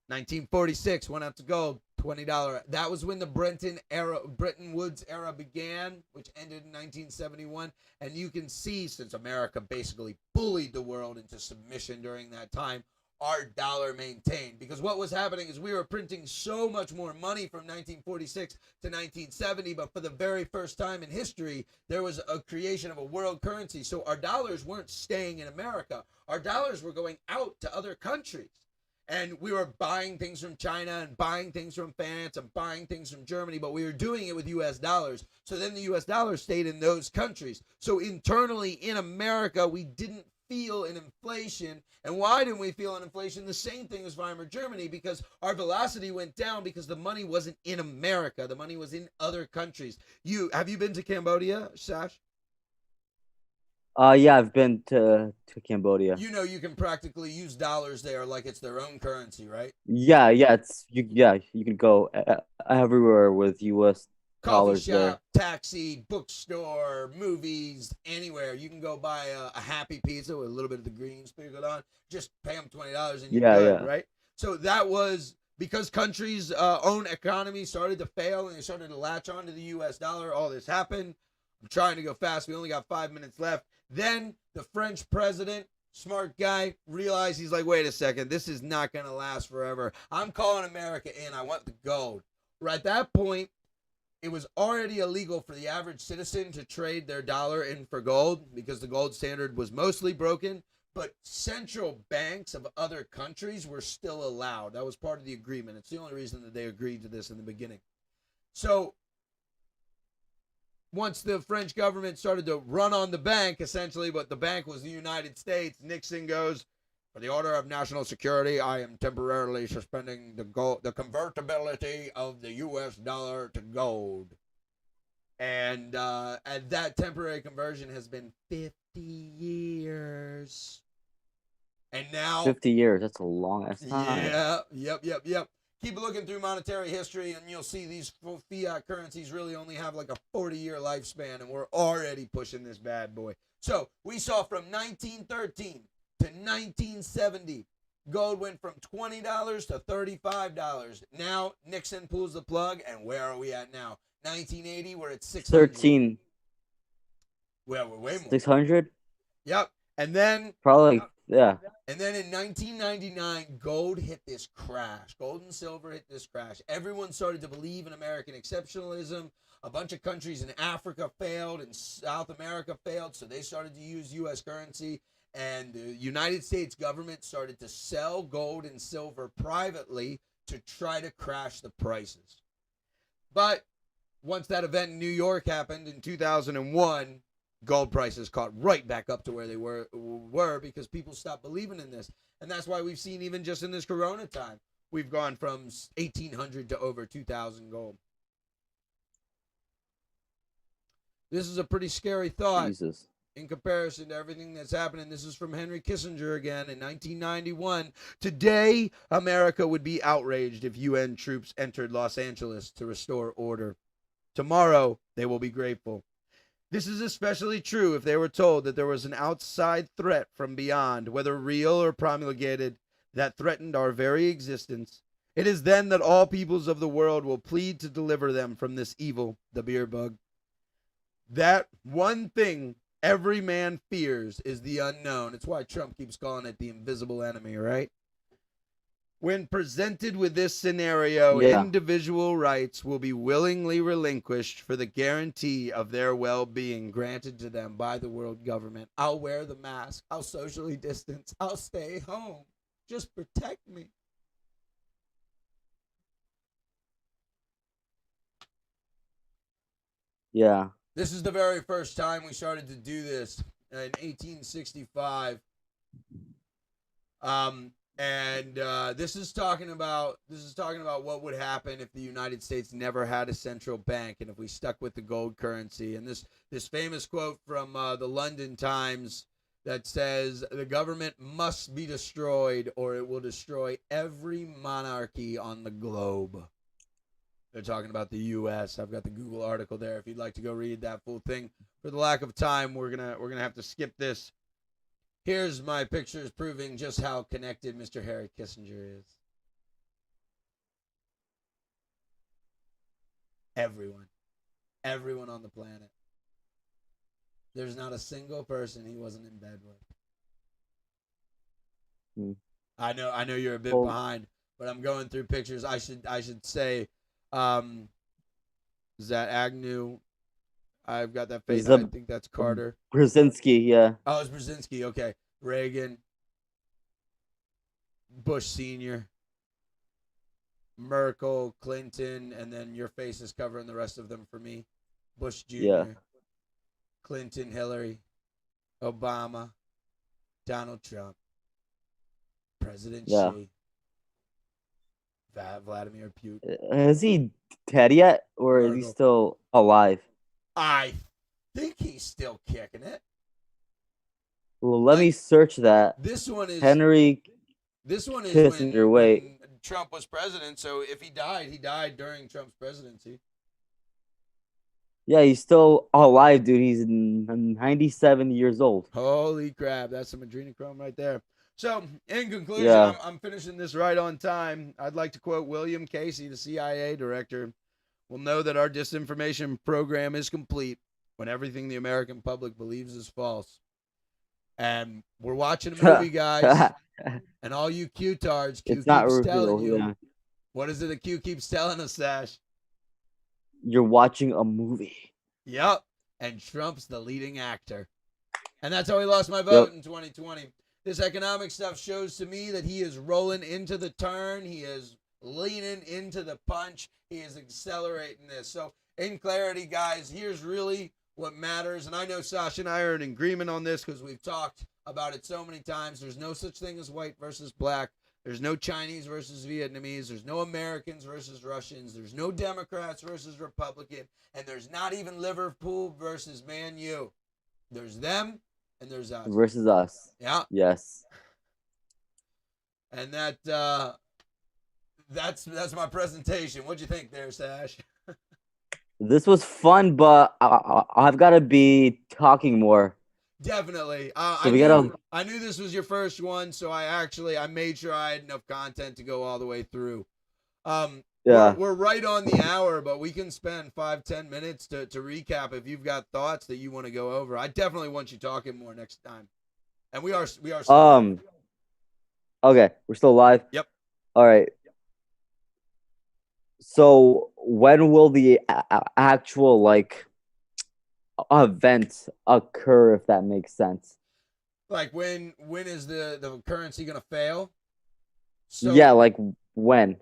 1946, 1 ounce of gold, $12. $20. That was when the Bretton Woods era began, which ended in 1971. And you can see, since America basically bullied the world into submission during that time, our dollar maintained. Because what was happening is we were printing so much more money from 1946 to 1970, but for the very first time in history, there was a creation of a world currency. So our dollars weren't staying in America. Our dollars were going out to other countries. And we were buying things from China and buying things from France and buying things from Germany, but we were doing it with U.S. dollars. So then the U.S. dollar stayed in those countries. So internally in America, we didn't feel an inflation. And why didn't we feel an inflation? The same thing as Weimar Germany, because our velocity went down because the money wasn't in America. The money was in other countries. Have you been to Cambodia, Sash? Yeah, I've been to Cambodia. You know, you can practically use dollars there like it's their own currency, right? Yeah, you can go everywhere with U.S. Coffee dollars shop, there. taxi, bookstore, movies, anywhere. You can go buy a Happy Pizza with a little bit of the green sprinkled on. Just pay them $20 and you're good, right? So that was because countries' own economy started to fail and they started to latch on to the U.S. dollar. All this happened. I'm trying to go fast. We only got 5 minutes left. Then the French president, smart guy, realized, he's like, wait a second, this is not going to last forever. I'm calling America in. I want the gold. Right at that point, it was already illegal for the average citizen to trade their dollar in for gold because the gold standard was mostly broken. But central banks of other countries were still allowed. That was part of the agreement. It's the only reason that they agreed to this in the beginning. So once the French government started to run on the bank, essentially, but the bank was the United States, Nixon goes, for the order of national security, I am temporarily suspending the convertibility of the U.S. dollar to gold. And that temporary conversion has been 50 years. And now 50 years, that's a long ass time. Yeah, yep. Keep looking through monetary history and you'll see these fiat currencies really only have like a 40-year lifespan, and we're already pushing this bad boy. So we saw from 1913 to 1970, gold went from $20 to $35. Now Nixon pulls the plug, and where are we at now? 1980, we're at 600. 13. Well, we're way more. 600? Yep. And then probably, yeah. And then in 1999, gold hit this crash. Gold and silver hit this crash. Everyone started to believe in American exceptionalism. A bunch of countries in Africa failed and South America failed, so they started to use U.S. currency. And the United States government started to sell gold and silver privately to try to crash the prices. But once that event in New York happened in 2001, gold prices caught right back up to where they were because people stopped believing in this. And that's why we've seen, even just in this corona time, we've gone from 1,800 to over 2,000 gold. This is a pretty scary thought. Jesus. In comparison to everything that's happening. This is from Henry Kissinger again in 1991. Today, America would be outraged if UN troops entered Los Angeles to restore order. Tomorrow, they will be grateful. This is especially true if they were told that there was an outside threat from beyond, whether real or promulgated, that threatened our very existence. It is then that all peoples of the world will plead to deliver them from this evil, the beer bug. That one thing every man fears is the unknown. It's why Trump keeps calling it the invisible enemy, right? When presented with this scenario, individual rights will be willingly relinquished for the guarantee of their well-being granted to them by the world government. I'll wear the mask. I'll socially distance. I'll stay home. Just protect me. Yeah. This is the very first time we started to do this in 1865. This is talking about what would happen if the United States never had a central bank and if we stuck with the gold currency. And this famous quote from the London Times that says, "The government must be destroyed or it will destroy every monarchy on the globe." They're talking about the U.S. I've got the Google article there if you'd like to go read that full thing. For the lack of time, we're gonna have to skip this. Here's my pictures proving just how connected Mr. Harry Kissinger is. Everyone. Everyone on the planet. There's not a single person he wasn't in bed with. Hmm. I know you're a bit Well, behind, but I'm going through pictures. I should say, um, is that Agnew? I've got that face. I Zeb think that's Carter. Brzezinski, yeah. Oh, it's Brzezinski. Okay, Reagan, Bush Senior, Merkel, Clinton, and then your face is covering the rest of them for me. Bush Yeah. Jr., Clinton, Hillary, Obama, Donald Trump, President Yeah. Xi, Vladimir Putin, Is he dead yet, or is he Merkel. still alive? I think he's still kicking it. Well, let Like, me search that. This one is Henry Kissinger. Wait, when Trump was president. So if he died during Trump's presidency. yeah, he's still alive, dude. He's 97 years old. Holy crap, that's some adrenochrome right there. So, in conclusion, Yeah. I'm finishing this right on time. I'd like to quote William Casey, the CIA director. We'll know that our disinformation program is complete when everything the American public believes is false. And we're watching a movie, guys. And all you Q-tards, Q It's not keeps telling real. you. Yeah. What is it that Q keeps telling us, Sash? You're watching a movie. Yep. And Trump's the leading actor. And that's how he lost my vote in 2020. This economic stuff shows to me that he is rolling into the turn. He is leaning into the punch. He is accelerating this. So, in clarity, guys, here's really what matters. And I know Sasha and I are in agreement on this because we've talked about it so many times. There's no such thing as white versus black. There's no Chinese versus Vietnamese. There's no Americans versus Russians. There's no Democrats versus Republican. And there's not even Liverpool versus Man U. There's them and there's us. Versus us. Yeah. Yes. And that's my presentation. What'd you think there, Sash? This was fun, but I've got to be talking more. Definitely. So we gotta. I knew this was your first one, so I made sure I had enough content to go all the way through. Yeah. We're right on the hour, but we can spend 5-10 minutes to recap if you've got thoughts that you want to go over. I definitely want you talking more next time. And we are. Still Okay, we're still live. Yep. All right. So when will the actual event occur, if that makes sense? Like when is the currency gonna fail? So, yeah, like when?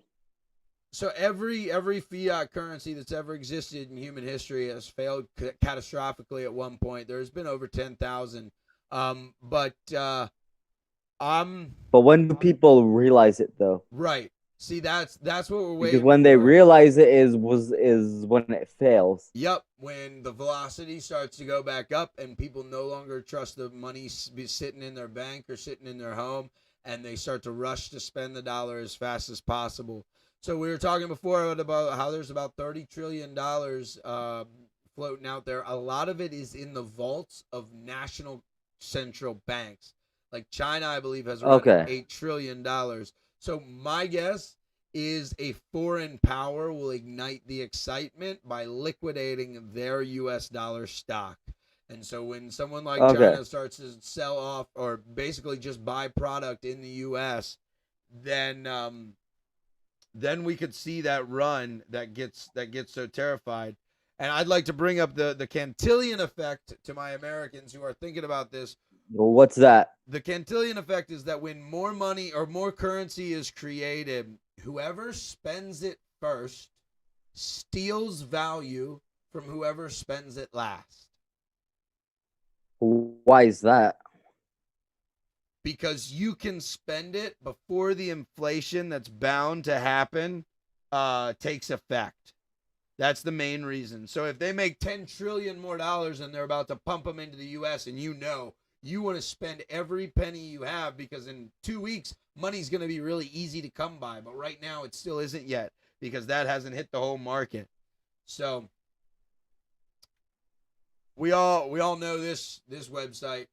So every fiat currency that's ever existed in human history has failed catastrophically at one point. There's been over 10,000. But when do people realize it though? Right. See, that's what we're waiting Because when for. they realize it is when it fails. Yep, when the velocity starts to go back up and people no longer trust the money be sitting in their bank or sitting in their home, and they start to rush to spend the dollar as fast as possible. So we were talking before about how there's about $30 trillion floating out there. A lot of it is in the vaults of national central banks. Like China, I believe, has around $8 trillion. So my guess is a foreign power will ignite the excitement by liquidating their U.S. dollar stock. And so when someone like China starts to sell off or basically just buy product in the U.S., then we could see that run that gets so terrified. And I'd like to bring up the Cantillon effect to my Americans who are thinking about this. Well, what's that? The Cantillon effect is that when more money or more currency is created, whoever spends it first steals value from whoever spends it last. Why is that? Because you can spend it before the inflation that's bound to happen takes effect. That's the main reason. So if they make $10 trillion more and they're about to pump them into the U.S. and you want to spend every penny you have because in 2 weeks, money's going to be really easy to come by. But right now, it still isn't yet because that hasn't hit the whole market. So we all know this website.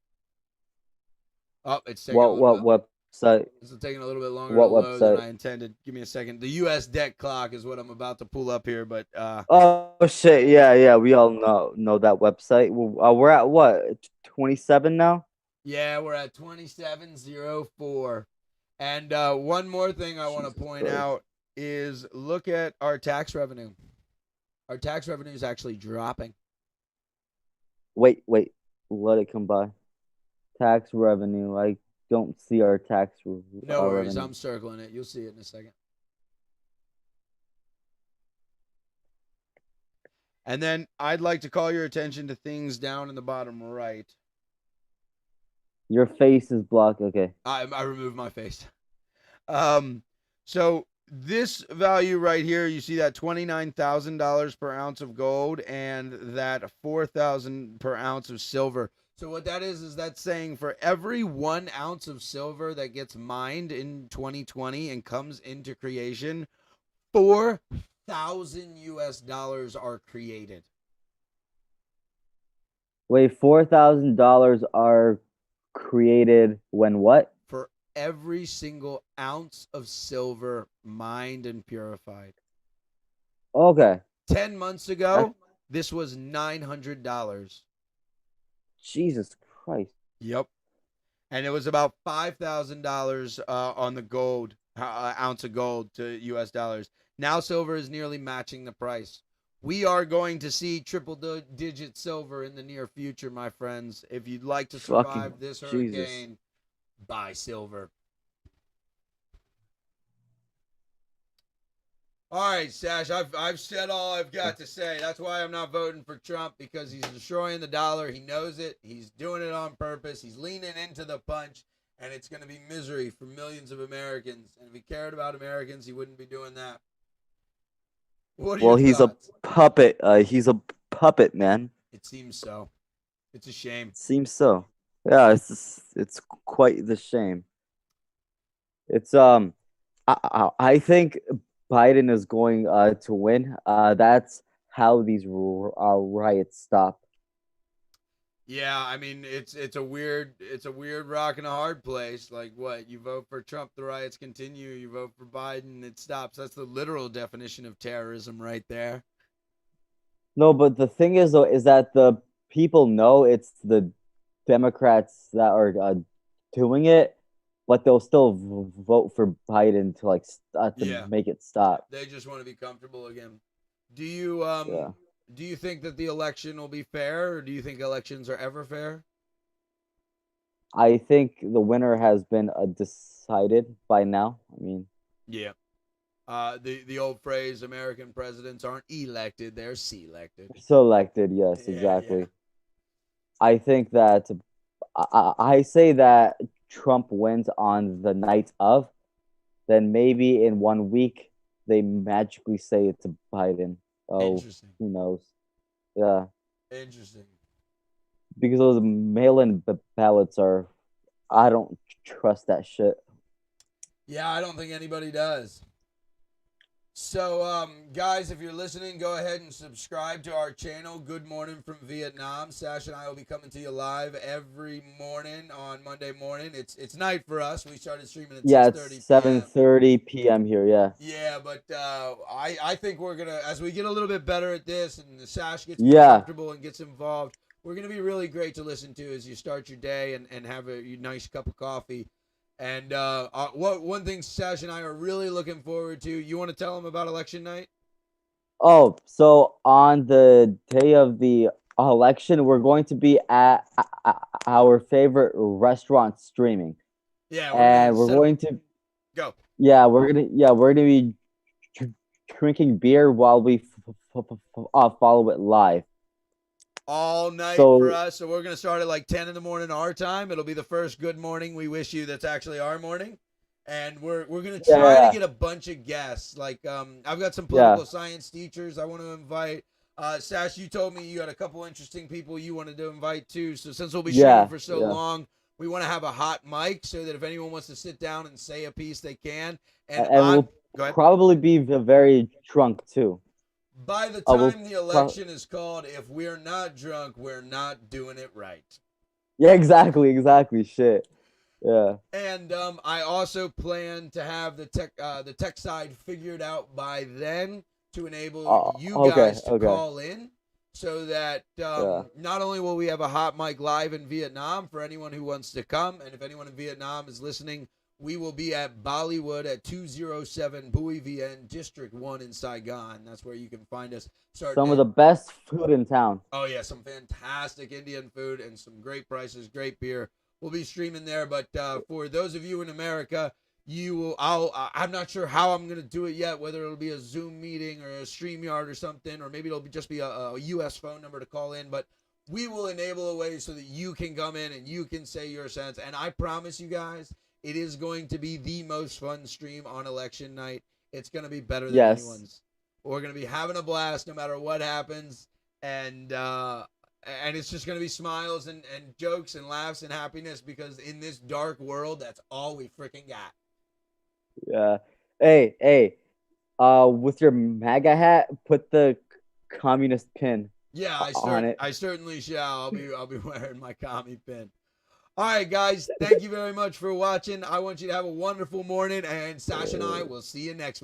Oh, it's taking what website? This is taking a little bit longer to What load than website? I intended. Give me a second. The U.S. debt clock is what I'm about to pull up here, but Oh shit! Yeah, yeah. We all know that website. We're at what? 27 now. yeah, we're at 2704. And one more thing I want to Jesus point Christ. out is look at our tax revenue. Our tax revenue is actually dropping. Wait, wait. Let it come by. Tax revenue. I don't see our No worries. revenue. I'm circling it. You'll see it in a second. And then I'd like to call your attention to things down in the bottom right. Your face is blocked. Okay. I removed my face. Um, so this value right here, you see that $29,000 per ounce of gold and that 4,000 per ounce of silver. So what that is that's saying for every 1 ounce of silver that gets mined in 2020 and comes into creation, 4,000 US dollars are created. Wait, $4,000 are created when what? For every single ounce of silver mined and purified. Okay. 10 months That's ago, this was $900. Jesus Christ. Yep. And it was about $5,000 on the gold, ounce of gold to US dollars. Now silver is nearly matching the price. We are going to see triple digit silver in the near future, my friends. If you'd like to Fucking survive this Jesus. hurricane, buy silver. All right, Sash, I've said all I've got to say. That's why I'm not voting for Trump, because he's destroying the dollar. He knows it. He's doing it on purpose. He's leaning into the punch, and it's going to be misery for millions of Americans. And if he cared about Americans, he wouldn't be doing that. What are Well, your he's a thoughts? puppet. He's a puppet, man. It seems so. It's a shame. Seems so. Yeah, it's quite the shame. It's I think Biden is going to win. That's how these riots stop. Yeah, I mean it's a weird rock and a hard place. Like what? You vote for Trump, the riots continue. You vote for Biden, it stops. That's the literal definition of terrorism right there. No, but the thing is though, is that the people know it's the Democrats that are doing it, but they'll still vote for Biden to to Yeah, make it stop. they just want to be comfortable again. Do you Yeah. do you think that the election will be fair, or do you think elections are ever fair? I think the winner has been decided by now. I mean, Yeah. The old phrase, American presidents aren't elected, they're selected. selected. Yes, Yeah, yeah. exactly. I think that I say that Trump wins on the night of, then maybe in 1 week they magically say it's a Biden. Oh, Interesting. who knows? Yeah, Interesting. because those mail-in ballots are, I don't trust that shit. Yeah, I don't think anybody does. So, guys, if you're listening, go ahead and subscribe to our channel. Good morning from Vietnam. Sash and I will be coming to you live every morning on Monday morning. It's night for us. We started streaming at Yeah, six it's thirty seven p.m. thirty p.m. here. Yeah, Yeah, but I think we're gonna, as we get a little bit better at this and the Sash gets more yeah, comfortable and gets involved, we're gonna be really great to listen to as you start your day and have a nice cup of coffee. And what one thing Sash and I are really looking forward to. You want to tell them about election night? Oh, so on the day of the election, we're going to be at our favorite restaurant streaming, Yeah, we're gonna and we're set up. going to, Go. we're gonna be drinking beer while we follow it live. All night for So us. So we're gonna start at like 10 in the morning our time. It'll be the first good morning we wish you that's actually our morning. And we're gonna try to yeah, get a bunch of guests. Like I've got some yeah, political science teachers I want to invite. Sash, you told me you had a couple interesting people you wanted to invite too. So since we'll be streaming yeah, for so yeah, long, we want to have a hot mic so that if anyone wants to sit down and say a piece, they can. And and I'm we'll go ahead. probably be very drunk too. By the We'll time the pro- election is called, if we're not drunk, we're not doing it right. yeah, exactly, exactly, shit. Yeah. And I also plan to have the tech side figured out by then to enable you Okay. guys to Okay. call in, so that Yeah. not only will we have a hot mic live in Vietnam for anyone who wants to come, and if anyone in Vietnam is listening, we will be at Bollywood at 207 Bui Vien, District 1 in Saigon. That's where you can find us. Starting Some of at the best food in town. Oh yeah, some fantastic Indian food and some great prices, great beer. We'll be streaming there, but for those of you in America, you will. I'm not sure how I'm gonna do it yet. Whether it'll be a Zoom meeting or a StreamYard or something, or maybe it'll just be a U.S. phone number to call in. But we will enable a way so that you can come in and you can say your sense. And I promise you guys, it is going to be the most fun stream on election night. It's gonna be better than Yes. anyone's. We're gonna be having a blast no matter what happens, and it's just gonna be smiles and jokes and laughs and happiness, because in this dark world, that's all we freaking got. Yeah. Hey, hey. With your MAGA hat, put the communist pin Yeah, on it. I certainly shall. I'll be wearing my commie pin. All right, guys. Thank you very much for watching. I want you to have a wonderful morning, and Sasha and I will see you next week.